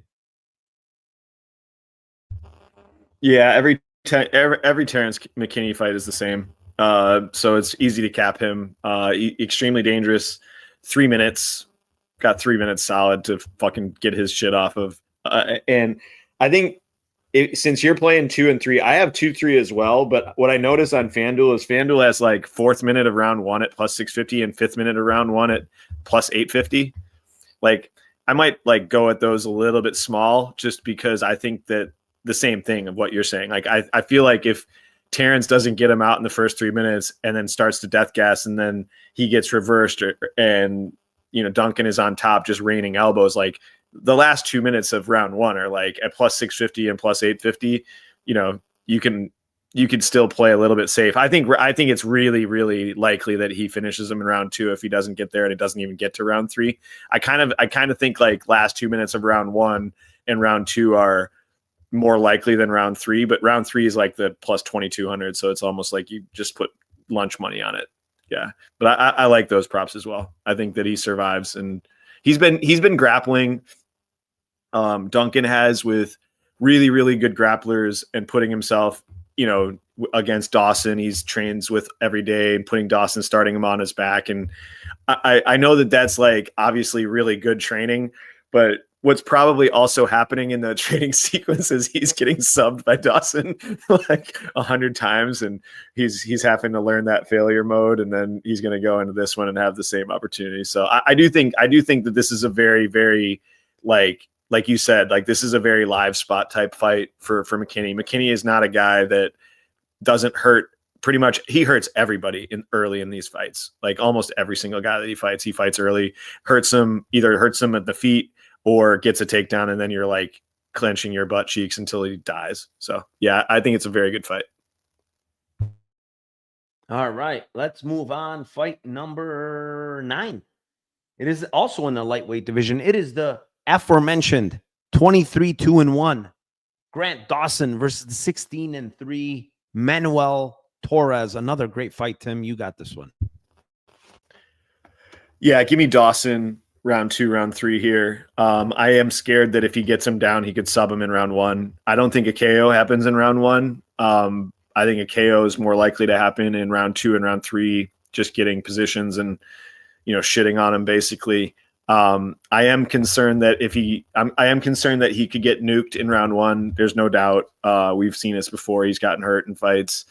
Yeah, every Terrence McKinney fight is the same. So it's easy to cap him. Extremely dangerous. 3 minutes. Got 3 minutes solid to fucking get his shit off of. And I think since you're playing 2 and 3, I have 2-3 as well. But what I noticed on FanDuel is FanDuel has like 4th minute of round one at plus 650 and 5th minute of round one at plus 850. Like, I might like go at those a little bit small just because I think that the same thing of what you're saying. Like, I feel like if Terrence doesn't get him out in the first 3 minutes and then starts to death gas and then he gets reversed and Duncan is on top just raining elbows, like the last 2 minutes of round one are like at plus 650 and plus 850. You can still play a little bit safe. I think it's really, really likely that he finishes him in round two if he doesn't get there and it doesn't even get to round three. I kind of think like last 2 minutes of round one and round two are more likely than round three, but round three is like the plus 2,200. So it's almost like you just put lunch money on it. Yeah. But I like those props as well. I think that he survives, and he's been grappling. Duncan has with really, really good grapplers and putting himself, against Dawson. He's trains with every day and putting Dawson, starting him on his back. And I know that that's like obviously really good training, but what's probably also happening in the training sequence is he's getting subbed by Dawson like 100 times, and he's having to learn that failure mode, and then he's going to go into this one and have the same opportunity. So I do think that this is a very, very like you said, like this is a very live spot type fight for McKinney. McKinney is not a guy that doesn't hurt. Pretty much he hurts everybody early in these fights. Like almost every single guy that he fights early, either hurts him at the feet or gets a takedown, and then you're like clenching your butt cheeks until he dies. So yeah, I think it's a very good fight. All right, let's move on. Fight number 9. It is also in the lightweight division. It is the aforementioned 23-2-1 Grant Dawson versus the 16-3 Manuel Torres. Another great fight, Tim. You got this one. Yeah, give me Dawson round 2, round 3 here. I am scared that if he gets him down, he could sub him in round 1. I don't think a KO happens in round 1. I think a KO is more likely to happen in round 2 and round 3, just getting positions and, shitting on him basically. I am concerned that I am concerned that he could get nuked in round 1. There's no doubt. We've seen this before. He's gotten hurt in fights.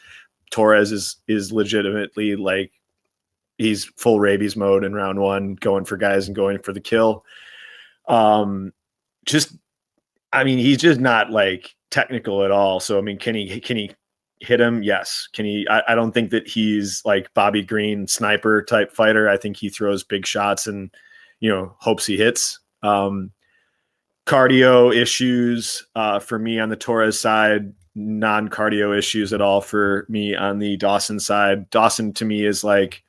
Torres is legitimately like, he's full rabies mode in round 1, going for guys and going for the kill. he's just not like technical at all. So, I mean, can he hit him? Yes. Can he? I don't think that he's like Bobby Green sniper type fighter. I think he throws big shots and, hopes he hits. Cardio issues for me on the Torres side, non-cardio issues at all for me on the Dawson side. Dawson to me is like,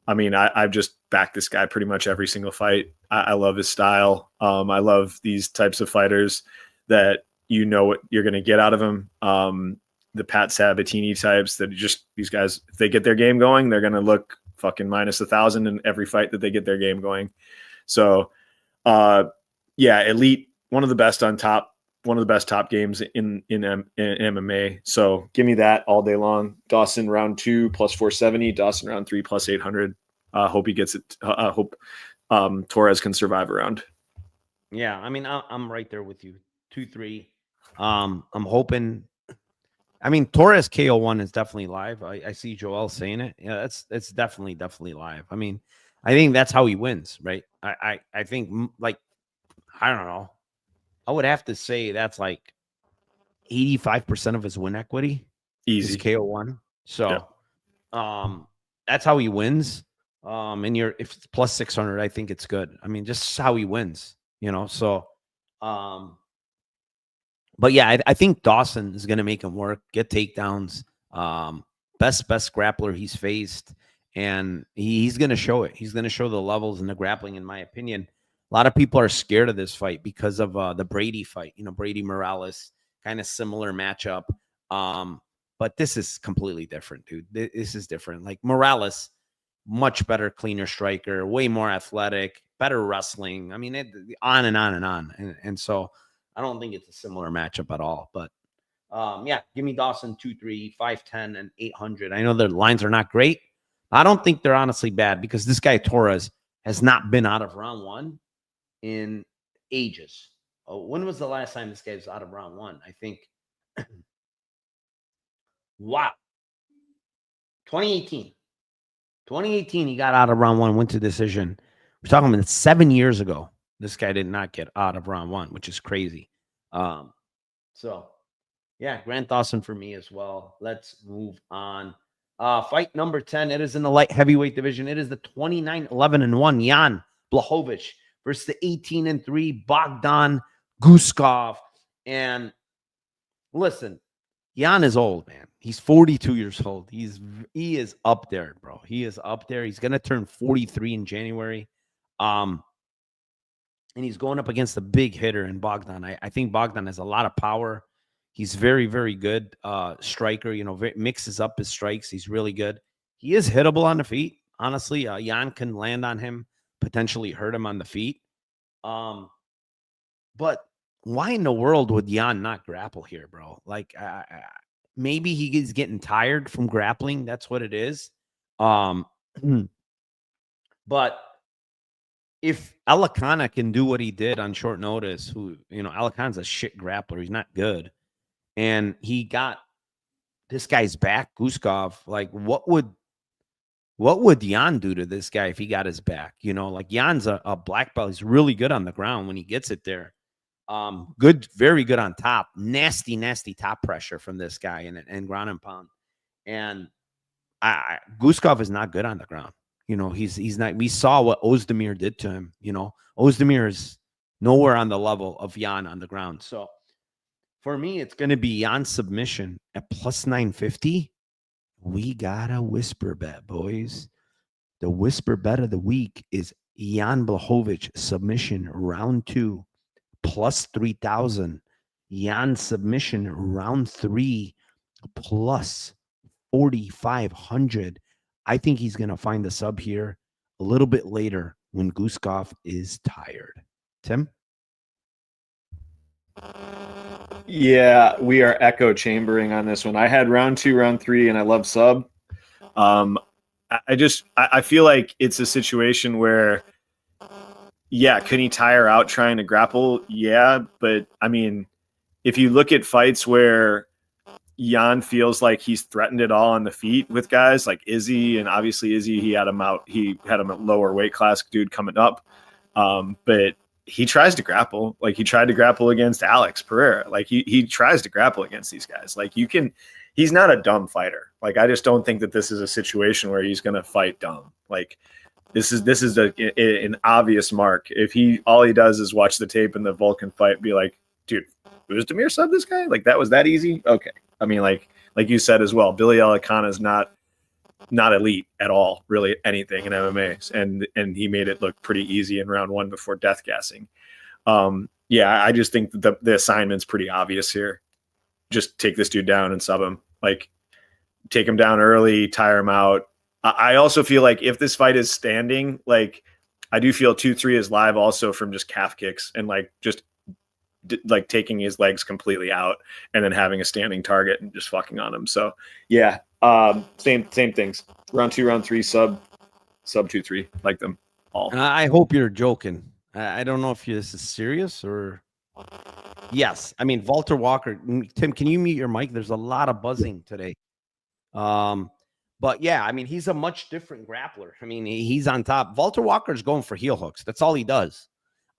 I've just backed this guy pretty much every single fight. I love his style. I love these types of fighters that what you're going to get out of him. The Pat Sabatini types that these guys, if they get their game going, they're going to look fucking minus 1,000 in every fight that they get their game going. So, elite, one of the best on top, one of the best top games in MMA. So give me that all day long. Dawson round 2 plus 470, Dawson round 3 plus 800. Hope he gets it. Hope Torres can survive around. Yeah, I'm right there with you. 2-3. I'm hoping. Torres KO1 is definitely live. I see Joel saying it. Yeah, it's definitely live. I think that's how he wins, right? I think I don't know. I would have to say that's like 85% of his win equity. Easy. Is KO1. So that's how he wins. And if it's plus 600, I think it's good. Just how he wins, So but yeah, I think Dawson is gonna make him work, get takedowns. Best grappler he's faced, and he's gonna show it. He's gonna show the levels and the grappling, in my opinion. A lot of people are scared of this fight because of the Brady fight. Brady Morales, kind of similar matchup. But this is completely different, dude. This is different. Like Morales, much better, cleaner striker, way more athletic, better wrestling. On and on and on. And so I don't think it's a similar matchup at all. But give me Dawson 2-3, 5-10, and 800. I know the lines are not great. I don't think they're honestly bad because this guy Torres has not been out of round 1 in ages. When was the last time this guy was out of round 1? I think wow. 2018. 2018, he got out of round 1, went to decision. We're talking about 7 years ago. This guy did not get out of round 1, which is crazy. Grant Dawson for me as well. Let's move on. Fight number 10. It is in the light heavyweight division. It is the 29-11-1 Jan Blachowicz versus the 18-3 Bogdan Guskov. And listen, Jan is old, man. He's 42 years old. He is up there, bro. He is up there. He's gonna turn 43 in January. And he's going up against a big hitter in Bogdan. I think Bogdan has a lot of power. He's very, very good striker. Mixes up his strikes. He's really good. He is hittable on the feet. Honestly, Jan can land on him, potentially hurt him on the feet. But why in the world would Jan not grapple here, bro? Like, maybe he's getting tired from grappling. That's what it is. But if Alakana can do what he did on short notice, Alakana's a shit grappler. He's not good. And he got this guy's back, Guskov. Like, what would Jan do to this guy if he got his back? Like Jan's a black belt. He's really good on the ground when he gets it there. Good, very good on top. Nasty, nasty top pressure from this guy and ground and pound. And Guskov is not good on the ground. He's not. We saw what Ozdemir did to him. Ozdemir is nowhere on the level of Jan on the ground. So for me, it's going to be Jan submission at plus 950. We got a whisper bet, boys. The whisper bet of the week is Jan Blachowicz submission round 2 plus 3,000. Jan submission round 3 plus 4,500. I think he's going to find the sub here a little bit later when Guskov is tired. Tim? Yeah, we are echo chambering on this one. I had round 2, round 3, and I love sub. I feel like it's a situation where, can he tire out trying to grapple? Yeah, but if you look at fights where Jan feels like he's threatened it all on the feet with guys like Izzy, and obviously Izzy, he had him a lower weight class dude coming up. But he tries to grapple. Like he tried to grapple against Alex Pereira. Like he tries to grapple against these guys. Like he's not a dumb fighter. Like I just don't think that this is a situation where he's going to fight dumb. Like this is an obvious mark. If all he does is watch the tape in the Vulcan fight, be like, dude, was Demir sub this guy? Like that was that easy? Okay. I mean, like you said as well, Billy Alicana is not elite at all, really anything in MMA, and he made it look pretty easy in round 1 before death gassing. Yeah, I just think that the assignment's pretty obvious here. Just take this dude down and sub him. Like, take him down early, tire him out. I also feel like if this fight is standing, like I do feel 2-3 is live also from just calf kicks and like just like taking his legs completely out and then having a standing target and just fucking on him. So yeah, same things. Round 2, round 3, sub 2-3, like them all. I hope you're joking. I don't know if this is serious or. Yes, I mean Walter Walker. Tim, can you mute your mic? There's a lot of buzzing today. But yeah, I mean he's a much different grappler. I mean he's on top. Walter Walker's going for heel hooks. That's all he does.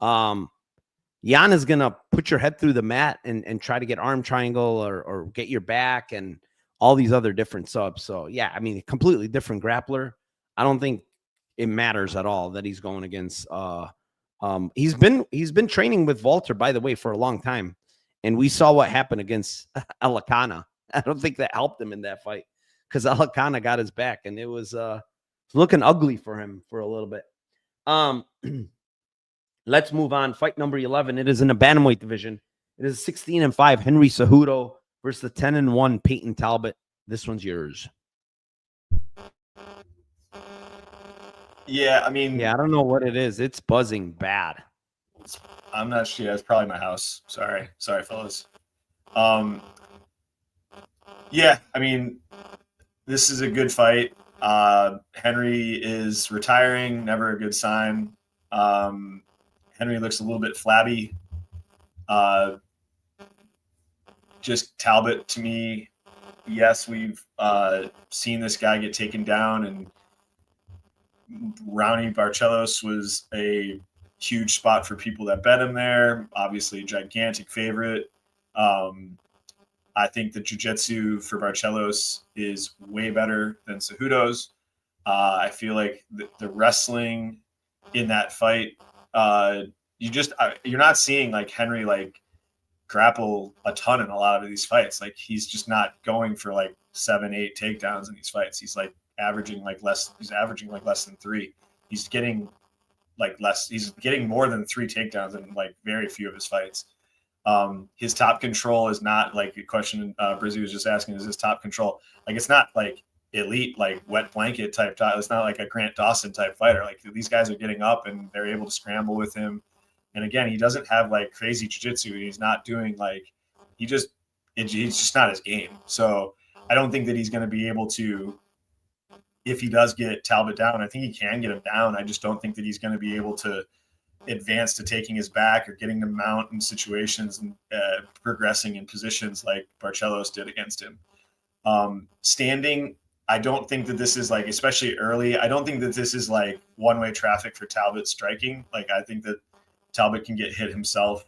Jan is gonna put your head through the mat and try to get arm triangle or get your back and all these other different subs. So yeah, I mean a completely different grappler. I don't think it matters at all that he's going against. He's been training with Walter, by the way, for a long time, and we saw what happened against Alicana. I don't think that helped him in that fight because Alicana got his back, and it was looking ugly for him for a little bit. Let's move on. Fight number 11. It is in the bantamweight division. It is 16-5 Henry Cejudo versus the 10-1 Peyton Talbott. This one's yours. Yeah, I mean, yeah, I don't know what it is. It's buzzing bad. I'm not sure. Yeah, it's probably my house. Sorry, fellas. Yeah, I mean, this is a good fight. Henry is retiring. Never a good sign. Henry looks a little bit flabby. Just Talbot to me. Yes, we've seen this guy get taken down, and Raoni Barcelos was a huge spot for people that bet him there. Obviously, a gigantic favorite. I think the jiu-jitsu for Barcelos is way better than Cejudo's. I feel like the wrestling in that fight, you're not seeing like Henry like grapple a ton in a lot of these fights. Like he's just not going for like 7-8 takedowns in these fights. He's like averaging less than 3. He's getting he's getting more than 3 takedowns in like very few of his fights. His top control is not like a question Brizzy was just asking, is his top control like it's not like elite like wet blanket type. It's not like a Grant Dawson type fighter. Like these guys are getting up and they're able to scramble with him. And again, he doesn't have like crazy jiu-jitsu. He's not doing like he's just not his game. So I don't think that he's going to be able to. If he does get Talbot down, I think he can get him down. I just don't think that he's going to be able to advance to taking his back or getting the mount in situations and progressing in positions like Barcelos did against him. Standing, I don't think that this is like, especially early, I don't think that this is like one-way traffic for Talbot striking. Like I think that Talbot can get hit himself.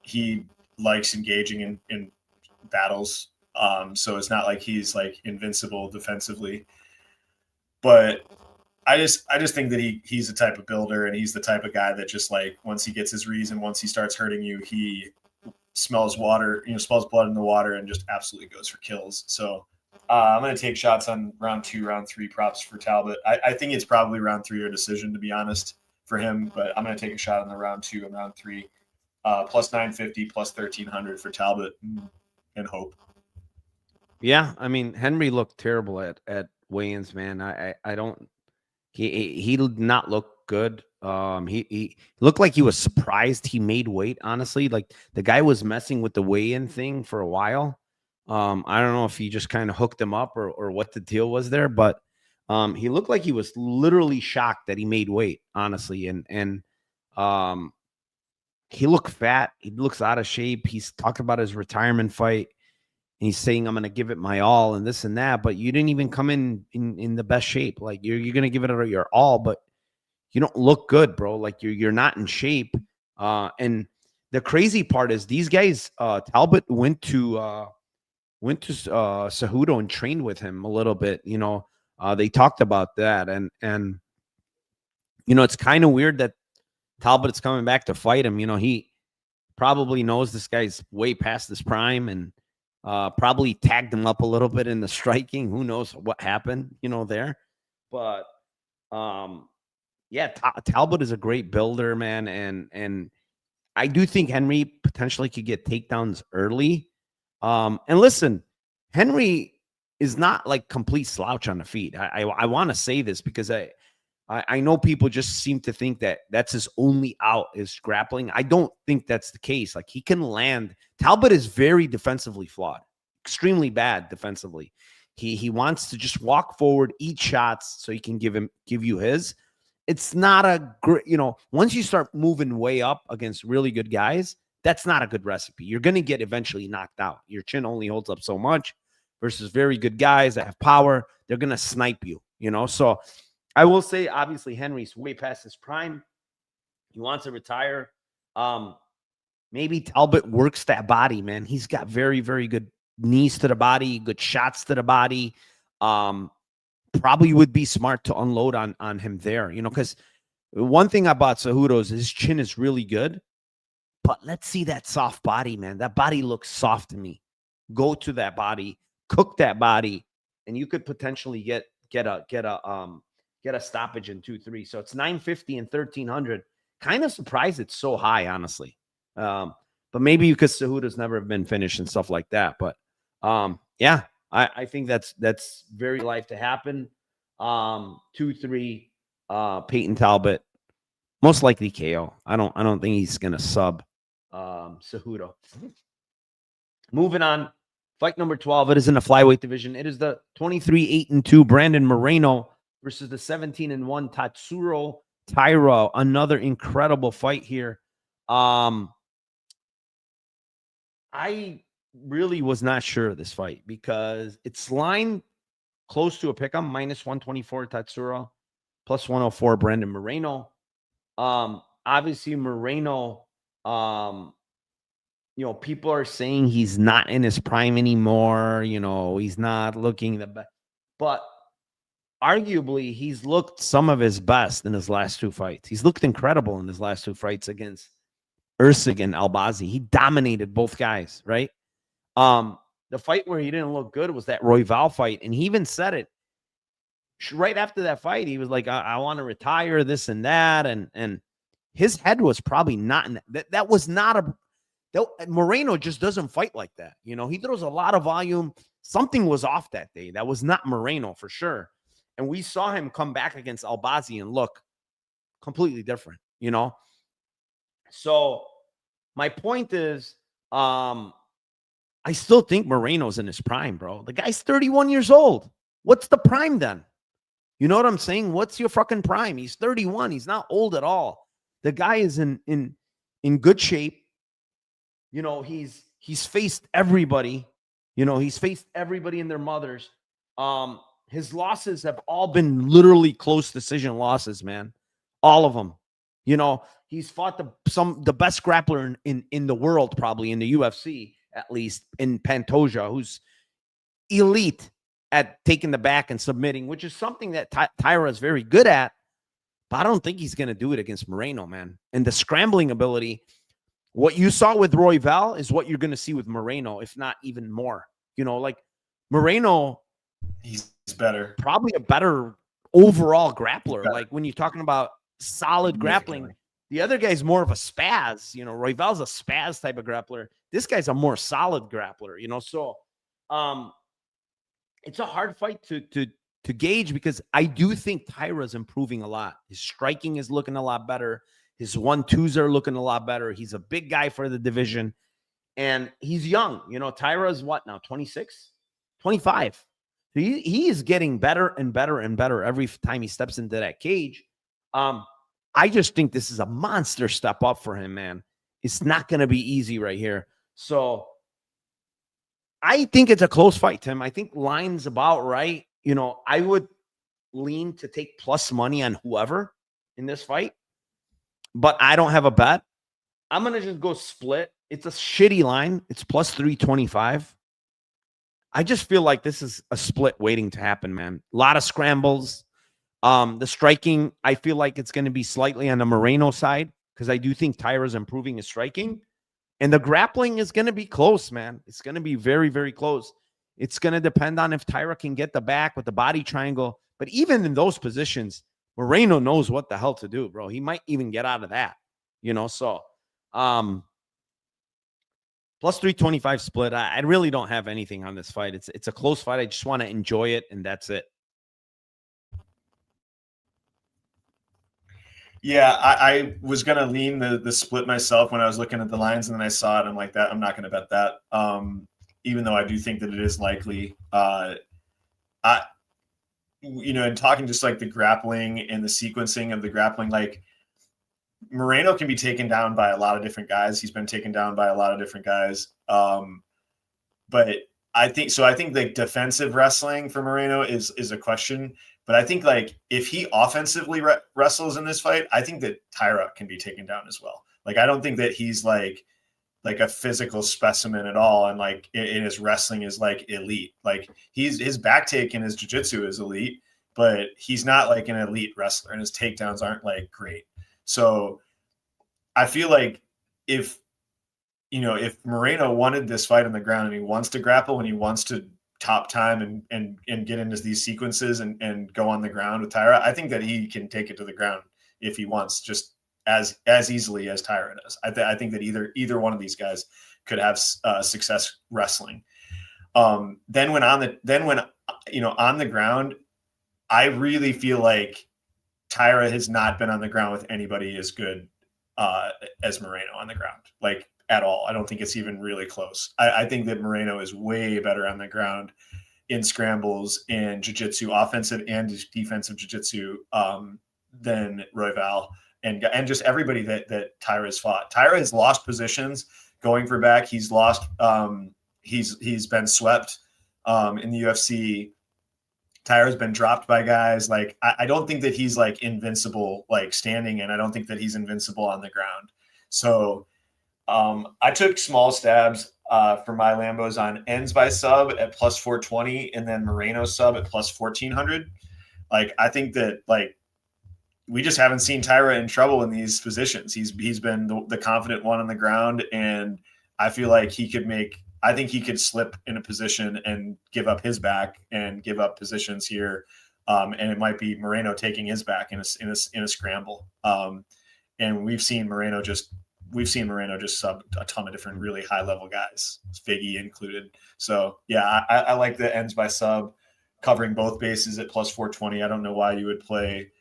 He likes engaging in battles. So it's not like he's like invincible defensively, but I just think that he's the type of builder and he's the type of guy that just like, once he gets his reason, once he starts hurting you, he smells water, smells blood in the water and just absolutely goes for kills. So I'm going to take shots on round 2, round 3 props for Talbot. I think it's probably round 3 or decision, to be honest, for him, but I'm going to take a shot on the round 2 and round 3, plus 950, plus 1300 for Talbot and hope. Yeah, I mean Henry looked terrible at weigh-ins, man. I don't. He did not look good. He looked like he was surprised he made weight. Honestly, like the guy was messing with the weigh-in thing for a while. I don't know if he just kind of hooked him up or what the deal was there, but he looked like he was literally shocked that he made weight. Honestly, and he looked fat. He looks out of shape. He's talked about his retirement fight. And he's saying, I'm going to give it my all and this and that, but you didn't even come in the best shape. Like you're going to give it your all, but you don't look good, bro. Like you're not in shape. And the crazy part is these guys, Talbott went to Cejudo and trained with him a little bit. They talked about that, and it's kind of weird that Talbott's coming back to fight him. He probably knows this guy's way past his prime, and probably tagged him up a little bit in the striking. Who knows what happened, there. But yeah, Talbott is a great builder, man, and I do think Henry potentially could get takedowns early. And listen, Henry is not like complete slouch on the feet. I want to say this because I know people just seem to think that that's his only out is grappling. I don't think that's the case. Like, he can land. Talbott is very defensively flawed, extremely bad defensively. He wants to just walk forward, eat shots so he can give you his. It's not a great, once you start moving way up against really good guys, that's not a good recipe. You're going to get eventually knocked out. Your chin only holds up so much versus very good guys that have power. They're going to snipe you, So I will say, obviously, Henry's way past his prime. He wants to retire. Maybe Talbott works that body, man. He's got very, very good knees to the body, good shots to the body. Probably would be smart to unload on him there, because one thing about Cejudo is his chin is really good. But let's see that soft body, man. That body looks soft to me. Go to that body, cook that body, and you could potentially get a stoppage in 2-3. So it's 950 and 1300. Kind of surprised it's so high, honestly. But maybe because Cejudo's never been finished and stuff like that. But yeah, I think that's very live to happen. 2-3, Peyton Talbott, most likely KO. I don't think he's gonna sub Cejudo. Moving on, fight number 12. It is in the flyweight division. It is the 23-8-2 Brandon Moreno versus the 17-1 Tatsuro Taira. Another incredible fight here. I really was not sure of this fight because it's lined close to a pick'em, -124 Tatsuro, +104 Brandon Moreno. Obviously Moreno, people are saying he's not in his prime anymore. He's not looking the best, but arguably he's looked some of his best in his last two fights. He's looked incredible in his last two fights against Usyk and Albazi. He dominated both guys, right? The fight where he didn't look good was that Royval fight, and he even said it right after that fight. He was like, I want to retire, this and that, and his head was probably not in that. That was not Moreno just doesn't fight like that. He throws a lot of volume. Something was off that day. That was not Moreno for sure. And we saw him come back against Albazi and look completely different, So my point is, I still think Moreno's in his prime, bro. The guy's 31 years old. What's the prime then? You know what I'm saying? What's your fucking prime? He's 31. He's not old at all. The guy is in good shape. He's faced everybody. He's faced everybody and their mothers. His losses have all been literally close decision losses, man. All of them. He's fought the best grappler in the world, probably in the UFC, at least, in Pantoja, who's elite at taking the back and submitting, which is something that Taira is very good at. But I don't think he's going to do it against Moreno, man. And the scrambling ability, what you saw with Royval is what you're going to see with Moreno, if not even more. Like Moreno, he's better. Probably a better overall grappler. Like when you're talking about solid grappling, the other guy's more of a spaz. Royval's a spaz type of grappler. This guy's a more solid grappler, So it's a hard fight to gauge because I do think Taira's improving a lot. His striking is looking a lot better. His 1-2s are looking a lot better. He's a big guy for the division. And he's young. Taira's what now? 26? 25. He is getting better and better and better every time he steps into that cage. I just think this is a monster step up for him, man. It's not going to be easy right here. So I think it's a close fight, Tim. I think line's about right. I would lean to take plus money on whoever in this fight, but I don't have a bet. I'm going to just go split. It's a shitty line. It's plus 325. I just feel like this is a split waiting to happen, man. A lot of scrambles. The striking, I feel like it's going to be slightly on the Moreno side because I do think Taira's improving his striking. And the grappling is going to be close, man. It's going to be very, very close. It's going to depend on if Taira can get the back with the body triangle. But even in those positions, Moreno knows what the hell to do, bro. He might even get out of that, so plus 325 split. I really don't have anything on this fight. It's a close fight. I just want to enjoy it, and that's it. Yeah, I was gonna lean the split myself when I was looking at the lines, and then I saw it. I'm like, I'm not gonna bet that. Even though I do think that it is likely. And talking just like the grappling and the sequencing of the grappling, like Moreno can be taken down by a lot of different guys. He's been taken down by a lot of different guys. But I think like defensive wrestling for Moreno is a question. But I think like if he offensively wrestles in this fight, I think that Taira can be taken down as well. Like, I don't think that he's like a physical specimen at all. And like in his wrestling is like elite. Like his back take and his jiu-jitsu is elite, but he's not like an elite wrestler, and his takedowns aren't like great. So I feel like if Moreno wanted this fight on the ground and he wants to grapple and he wants to top time and get into these sequences and go on the ground with Taira, I think that he can take it to the ground if he wants, just as easily as Taira does. I think that either one of these guys could have success wrestling. Then when on the ground, I really feel like Taira has not been on the ground with anybody as good as Moreno on the ground, like at all. I don't think it's even really close. I think that Moreno is way better on the ground in scrambles and jiu-jitsu, offensive and defensive jiu-jitsu, than Royval and just everybody that Taira has fought. Taira has lost positions going for back. He's lost. He's been swept in the UFC. Taira's been dropped by guys. Like, I don't think that he's like invincible, like standing, and I don't think that he's invincible on the ground. So I took small stabs for my Lambos on ends by sub at plus 420 and then Moreno sub at plus 1400. Like, I think that like we just haven't seen Taira in trouble in these positions. He's been the confident one on the ground, and I feel like I think he could slip in a position and give up his back and give up positions here. And it might be Moreno taking his back in a scramble. And we've seen Moreno just sub a ton of different really high level guys, Figgy included. So yeah, I like the ends by sub covering both bases at plus 420. I don't know why you would play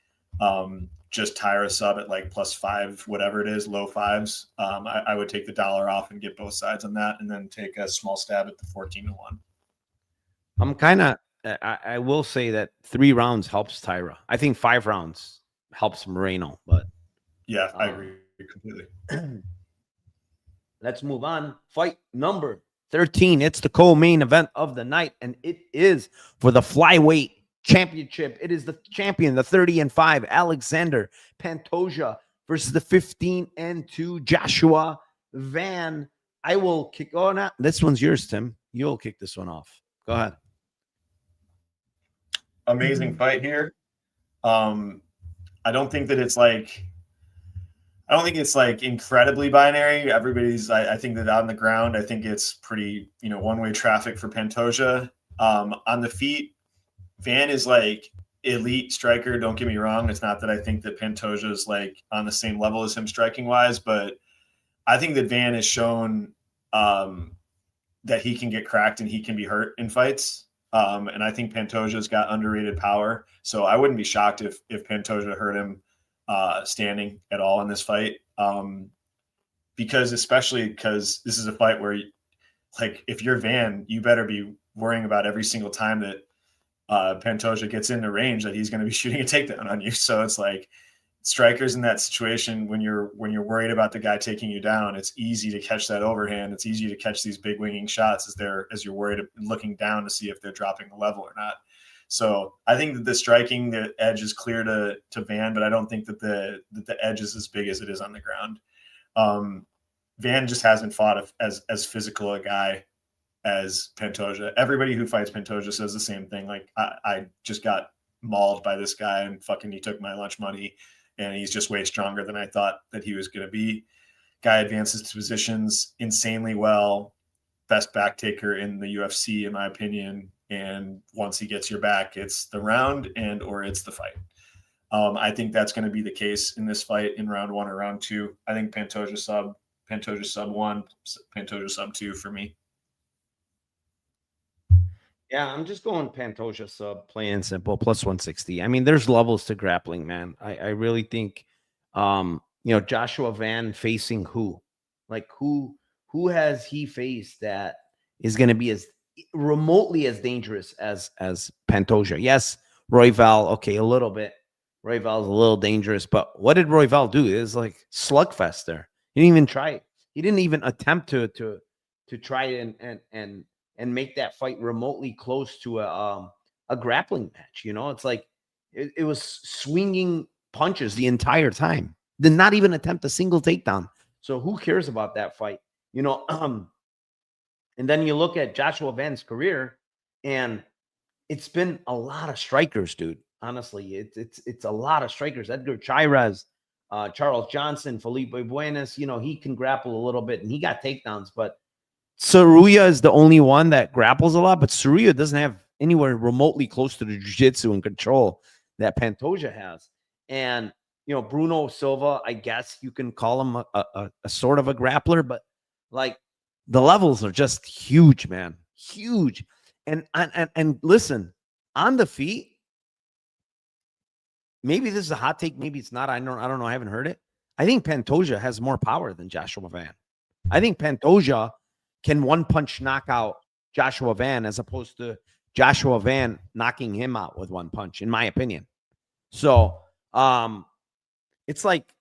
just Taira sub at like plus 5, whatever it is, low fives. I would take the dollar off and get both sides on that, and then take a small stab at the 14-1. I will say that 3 rounds helps Taira. I think 5 rounds helps Moreno, but yeah, I agree completely. Let's move on. Fight number 13. It's the co-main event of the night, and it is for the flyweight championship. It is the champion, the 30-5 Alexander Pantoja versus the 15-2 Joshua Van. I will kick on that. This one's yours, Tim. You'll kick this one off. Go ahead. Amazing fight here. I don't think it's like incredibly binary. Everybody's, I think that on the ground, I think it's pretty, one-way traffic for Pantoja. On the feet, Van is like elite striker. Don't get me wrong. It's not that I think that Pantoja is like on the same level as him striking wise, but I think that Van has shown that he can get cracked and he can be hurt in fights. And I think Pantoja's got underrated power. So I wouldn't be shocked if Pantoja hurt him standing at all in this fight. Because this is a fight where if you're Van, you better be worrying about every single time that Pantoja gets into range that he's going to be shooting a takedown on you. So it's like strikers in that situation, when you're worried about the guy taking you down, it's easy to catch that overhand. It's easy to catch these big winging shots as you're worried, looking down to see if they're dropping the level or not. So I think that the striking, the edge is clear to Van, but I don't think that the edge is as big as it is on the ground. Van just hasn't fought as physical a guy as Pantoja. Everybody who fights Pantoja says the same thing. Like, I just got mauled by this guy, and fucking he took my lunch money, and he's just way stronger than I thought that he was going to be. Guy advances to positions insanely well. Best back taker in the UFC, in my opinion. And once he gets your back, it's the round or it's the fight. I think that's going to be the case in this fight in round 1 or round 2. I think Pantoja sub 1, Pantoja sub 2 for me. Yeah, I'm just going Pantoja sub, plain and simple, plus 160. I mean, there's levels to grappling, man. I really think, Joshua Van facing who? Like, who has he faced that is going to be as remotely as dangerous as Pantoja? Yes, Royval, okay, a little bit. Royval's a little dangerous, but what did Royval do? It was like slugfest there. He didn't even try it. He didn't even attempt to try it and make that fight remotely close to a grappling match. It's like it was swinging punches the entire time. Did not even attempt a single takedown. So who cares about that fight? And then you look at Joshua Van's career, and it's been a lot of strikers, dude. Honestly, it's a lot of strikers. Edgar Chairez, Charles Johnson, Felipe Buenas. He can grapple a little bit, and he got takedowns. But Saruya is the only one that grapples a lot. But Saruya doesn't have anywhere remotely close to the jiu-jitsu and control that Pantoja has. And Bruno Silva, I guess you can call him a sort of a grappler, but like the levels are just huge, man, huge. And listen, on the feet, maybe this is a hot take, maybe it's not. I don't know. I haven't heard it. I think Pantoja has more power than Joshua Van. I think Pantoja can one punch knock out Joshua Van as opposed to Joshua Van knocking him out with one punch, in my opinion. So, it's like,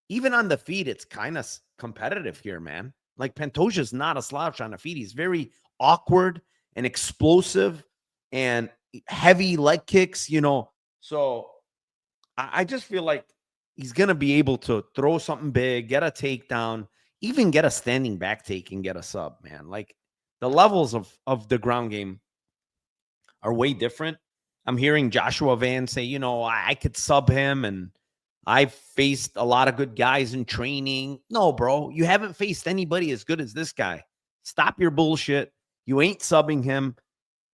even on the feet, it's kind of competitive here, man. Like, Pantoja's not a slouch on the feet. He's very awkward and explosive and heavy leg kicks, So I just feel like he's going to be able to throw something big, get a takedown, even get a standing back take and get a sub, man. Like, the levels of the ground game are way different. I'm hearing Joshua Van say, I could sub him, and I've faced a lot of good guys in training. No, bro, you haven't faced anybody as good as this guy. Stop your bullshit. You ain't subbing him.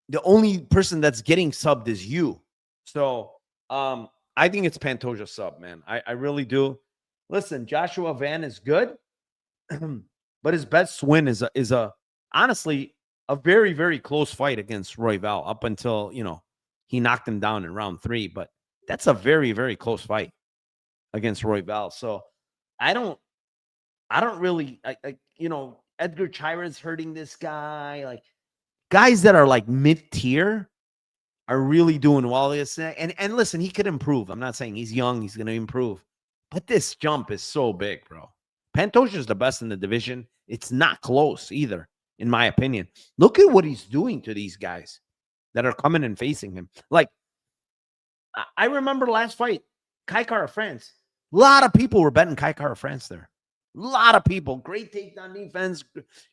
The only person that's getting subbed is you. So I think it's Pantoja sub, man. I really do. Listen, Joshua Van is good, but his best win is honestly a very, very close fight against Royval up until, he knocked him down in round 3. But that's a very, very close fight against Royval. So I don't really, Edgar Chairez hurting this guy. Like, guys that are like mid-tier are really doing well. And listen, he could improve. I'm not saying he's young, he's going to improve. But this jump is so big, bro. Pantoja is the best in the division. It's not close either, in my opinion. Look at what he's doing to these guys that are coming and facing him. Like, I remember last fight, Kai Kara France. A lot of people were betting Kai Kara France there. A lot of people. Great takedown defense.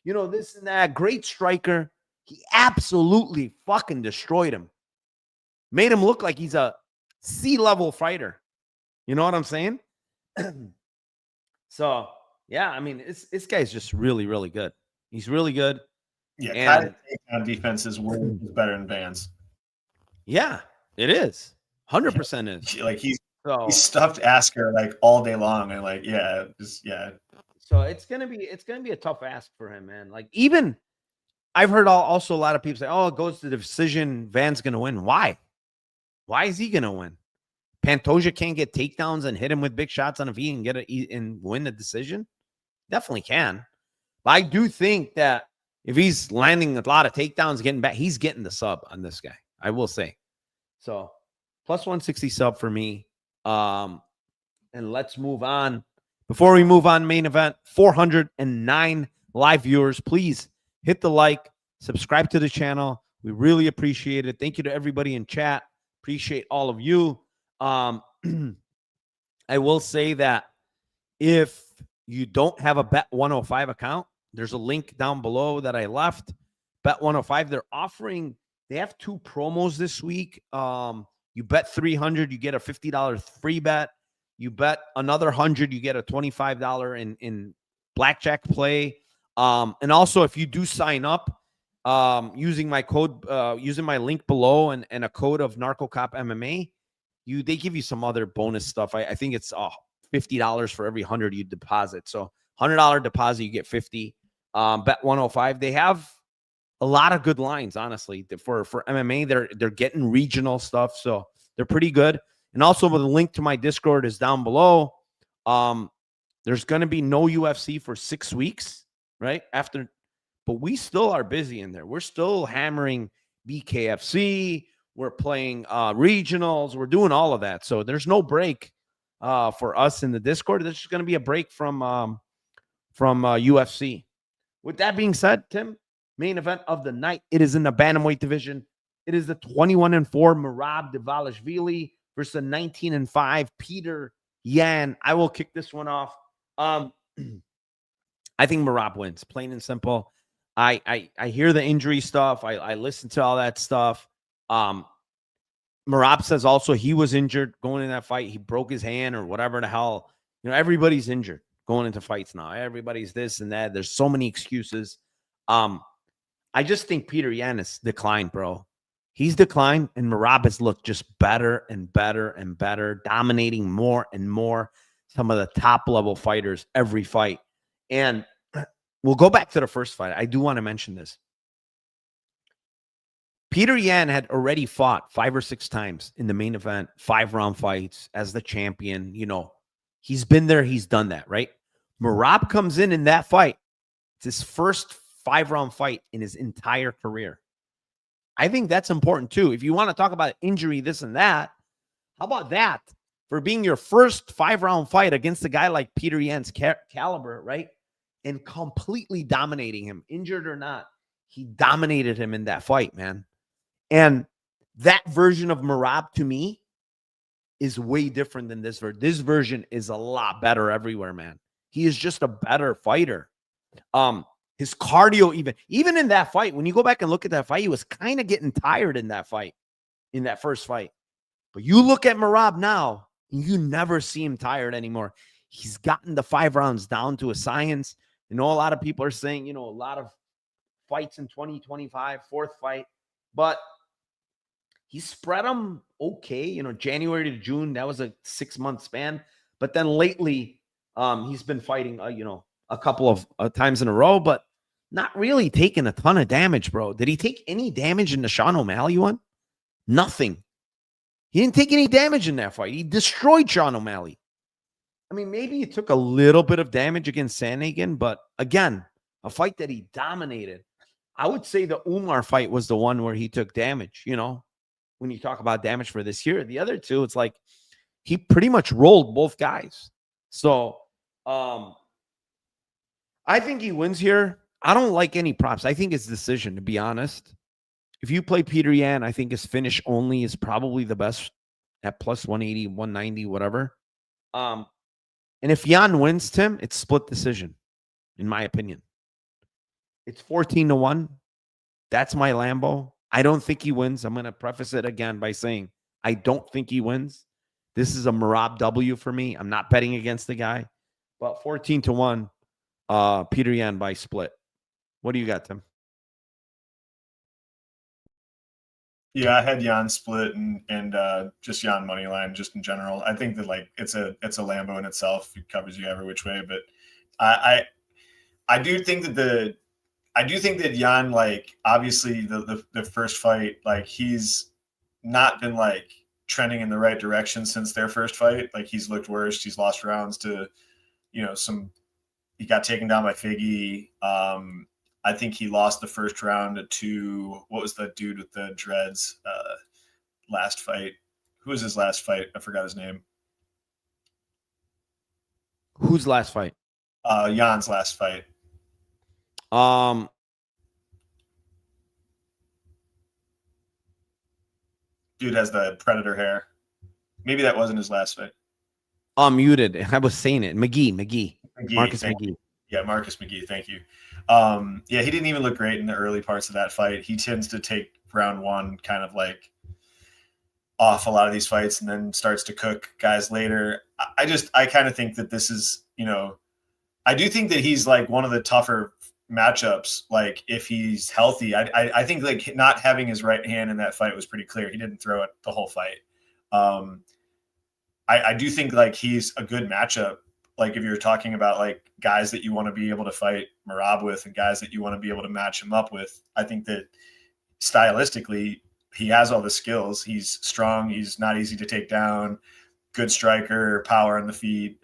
This and that. Great striker. He absolutely fucking destroyed him. Made him look like he's a C-level fighter. You know what I'm saying? So, yeah, I mean, this guy's just really, really good. He's really good. Yeah, takedown defense is better than Van's. Yeah, it is. 100% is. Like, he stuffed Asker like all day long, and like, yeah. So it's gonna be a tough ask for him, man. Like, even I've heard also a lot of people say, "Oh, it goes to the decision. Van's gonna win." Why? Why is he gonna win? Pantoja can't get takedowns and hit him with big shots on a V and win the decision. Definitely can. But I do think that if he's landing a lot of takedowns, getting back, he's getting the sub on this guy. I will say. So plus 160 sub for me. And let's move on. Before we move on, main event, 409 live viewers. Please hit the like, subscribe to the channel. We really appreciate it. Thank you to everybody in chat. Appreciate all of you. I will say that if you don't have a Bet 105 account, there's a link down below that I left. Bet 105, they have 2 promos this week. You bet 300, you get a $50 free bet. You bet another 100, you get a $25 in blackjack play. And also, if you do sign up using my code, using my link below and a code of NarcoCop MMA, they give you some other bonus stuff. I think it's $50 for every 100 you deposit. So $100 deposit, you get 50. Bet 105. They have a lot of good lines, honestly. For MMA, they're getting regional stuff, so they're pretty good. And also, the link to my Discord is down below. There's going to be no UFC for 6 weeks, right? But we still are busy in there. We're still hammering BKFC. We're playing regionals. We're doing all of that. So there's no break for us in the Discord. There's just going to be a break from UFC. With that being said, Tim, main event of the night. It is in the bantamweight division. It is the 21-4 Merab Dvalishvili versus the 19-5 Peter Yan. I will kick this one off. I think Merab wins, plain and simple. I hear the injury stuff. I listen to all that stuff. Merab says also he was injured going in that fight. He broke his hand or whatever the hell. Everybody's injured going into fights now. Everybody's this and that. There's so many excuses. I just think Peter Yan has declined, bro. He's declined, and Merab has looked just better and better and better, dominating more and more some of the top-level fighters every fight. And we'll go back to the first fight. I do want to mention this. Peter Yan had already fought 5 or 6 times in the main event, 5-round fights as the champion. He's been there. He's done that, right? Merab comes in that fight. It's his first 5-round fight in his entire career. I think that's important too. If you want to talk about injury, this and that, how about that for being your first 5-round fight against a guy like Peter Yan's caliber, right? And completely dominating him, injured or not. He dominated him in that fight, man. And that version of Merab to me is way different than this version. This version is a lot better everywhere, man. He is just a better fighter. His cardio, even in that fight, when you go back and look at that fight, he was kind of getting tired in that fight, in that first fight. But you look at Merab now, and you never see him tired anymore. He's gotten the 5 rounds down to a science. A lot of people are saying, a lot of fights in 2025, 4th fight. But he spread them okay. January to June, that was a 6-month span. But then lately, he's been fighting, a couple of times in a row, but not really taking a ton of damage, bro. Did he take any damage in the Sean O'Malley one? Nothing. He didn't take any damage in that fight. He destroyed Sean O'Malley. I mean, maybe he took a little bit of damage against Sandhagen, but again, a fight that he dominated. I would say the Umar fight was the one where he took damage, when you talk about damage for this year. The other two, it's like he pretty much rolled both guys. So I think he wins here. I don't like any props. I think his decision, to be honest. If you play Peter Yan, I think his finish only is probably the best at plus 180, 190, whatever. And if Yan wins, Tim, it's split decision, in my opinion. It's 14-1. That's my Lambo. I don't think he wins. I'm going to preface it again by saying I don't think he wins. This is a Merab W for me. I'm not betting against the guy. But 14-1, Peter Yan by split. What do you got, Tim? Yeah, I had Yan split and just Yan money line just in general. I think that it's a Lambo in itself. It covers you every which way, but I do think that Yan, obviously the first fight, he's not been trending in the right direction since their first fight. He's looked worse. He's lost rounds to he got taken down by Figgy. I think he lost the first round to what was the dude with the dreads last fight? Who was his last fight? I forgot his name. Whose last fight? Jan's last fight. Dude has the predator hair. Maybe that wasn't his last fight. I'm muted. I was saying it. McGee. Marcus thank McGee. you. Yeah, Marcus McGee. Thank you. Yeah, he didn't even look great in the early parts of that fight. He tends to take round one kind of like off a lot of these fights and then starts to cook guys later. I kind of think that this is, I do think that he's like one of the tougher matchups. Like if he's healthy, I think like not having his right hand in that fight was pretty clear. He didn't throw it the whole fight. I do think like he's a good matchup. Like if you're talking about like guys that you want to be able to fight Merab with and guys that you want to be able to match him up with, I think that stylistically he has all the skills. He's strong. He's not easy to take down. Good striker, power on the feet,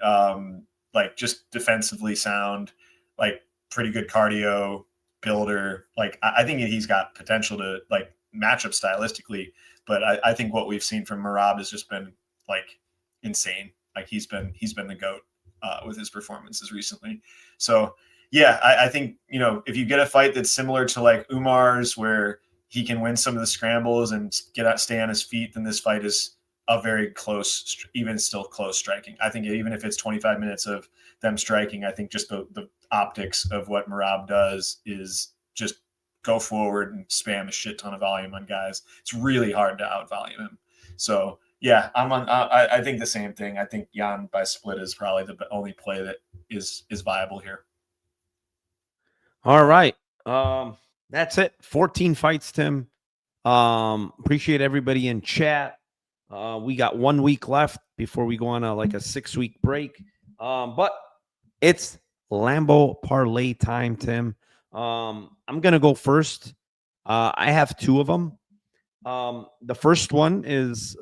like just defensively sound, like pretty good cardio, builder. Like I think he's got potential to like match up stylistically, but I think what we've seen from Merab has just been like insane. Like he's been the GOAT with his performances recently. So yeah, I think, if you get a fight that's similar to like Umar's where he can win some of the scrambles and stay on his feet, then this fight is a very close, even still close striking. I think even if it's 25 minutes of them striking, I think just the optics of what Merab does is just go forward and spam a shit ton of volume on guys. It's really hard to outvolume him. So yeah, I think the same thing. I think Jan by split is probably the only play that is viable here. All right. That's it. 14 fights, Tim. Appreciate everybody in chat. We got 1 week left before we go on a 6-week break. But it's Lambo Parlay time, Tim. I'm going to go first. I have 2 of them. The first one is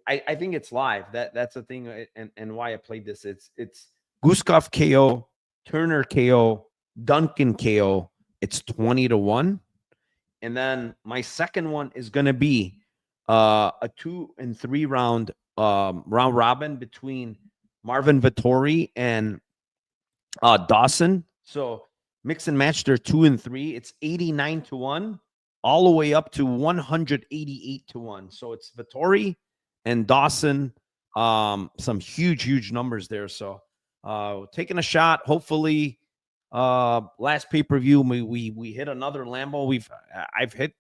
I think it's live. That's the thing and why I played this. It's Guskov KO, Turner KO, Duncan KO. It's 20-1. And then my second one is going to be a 2 and 3 round robin between Marvin Vettori and Dawson. So mix and match, they're 2 and 3. It's 89-1, all the way up to 188-1. So it's Vettori and Dawson. Some huge numbers there. So taking a shot. Hopefully, last pay-per-view we hit another Lambo. I've hit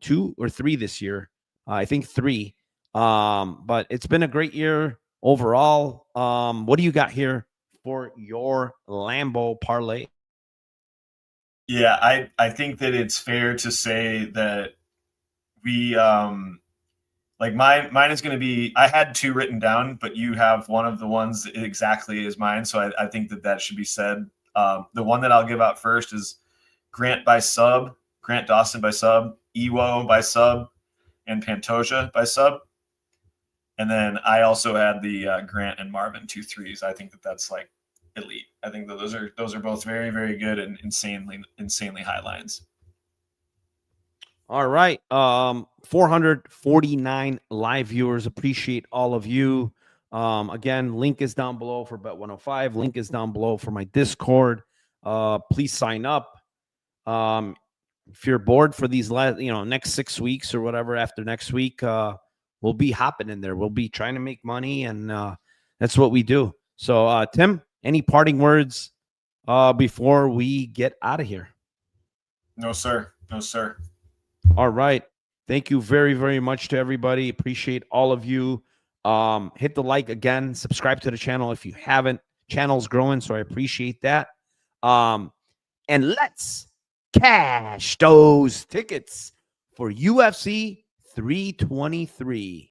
2 or 3 this year. I think 3. But it's been a great year overall. What do you got here for your Lambo parlay? Yeah, I think that it's fair to say that we like mine is going to be, I had 2 written down, but you have one of the ones that exactly is mine. So I think that should be said. The one that I'll give out first is Grant Dawson by sub, Iwo by sub, and Pantoja by sub. And then I also had the Grant and Marvin 2 3s. I think that's like elite. I think that those are both very, very good and insanely high lines. All right. 449 live viewers. Appreciate all of you. Again, link is down below for Bet 105. Link is down below for my Discord. Please sign up. If you're bored for these next 6 weeks or whatever after next week, we'll be hopping in there. We'll be trying to make money, and that's what we do. So, Tim, any parting words before we get out of here? No, sir. All right. Thank you very, very much to everybody. Appreciate all of you. Hit the like again. Subscribe to the channel if you haven't. Channel's growing, so I appreciate that. And let's cash those tickets for UFC 323.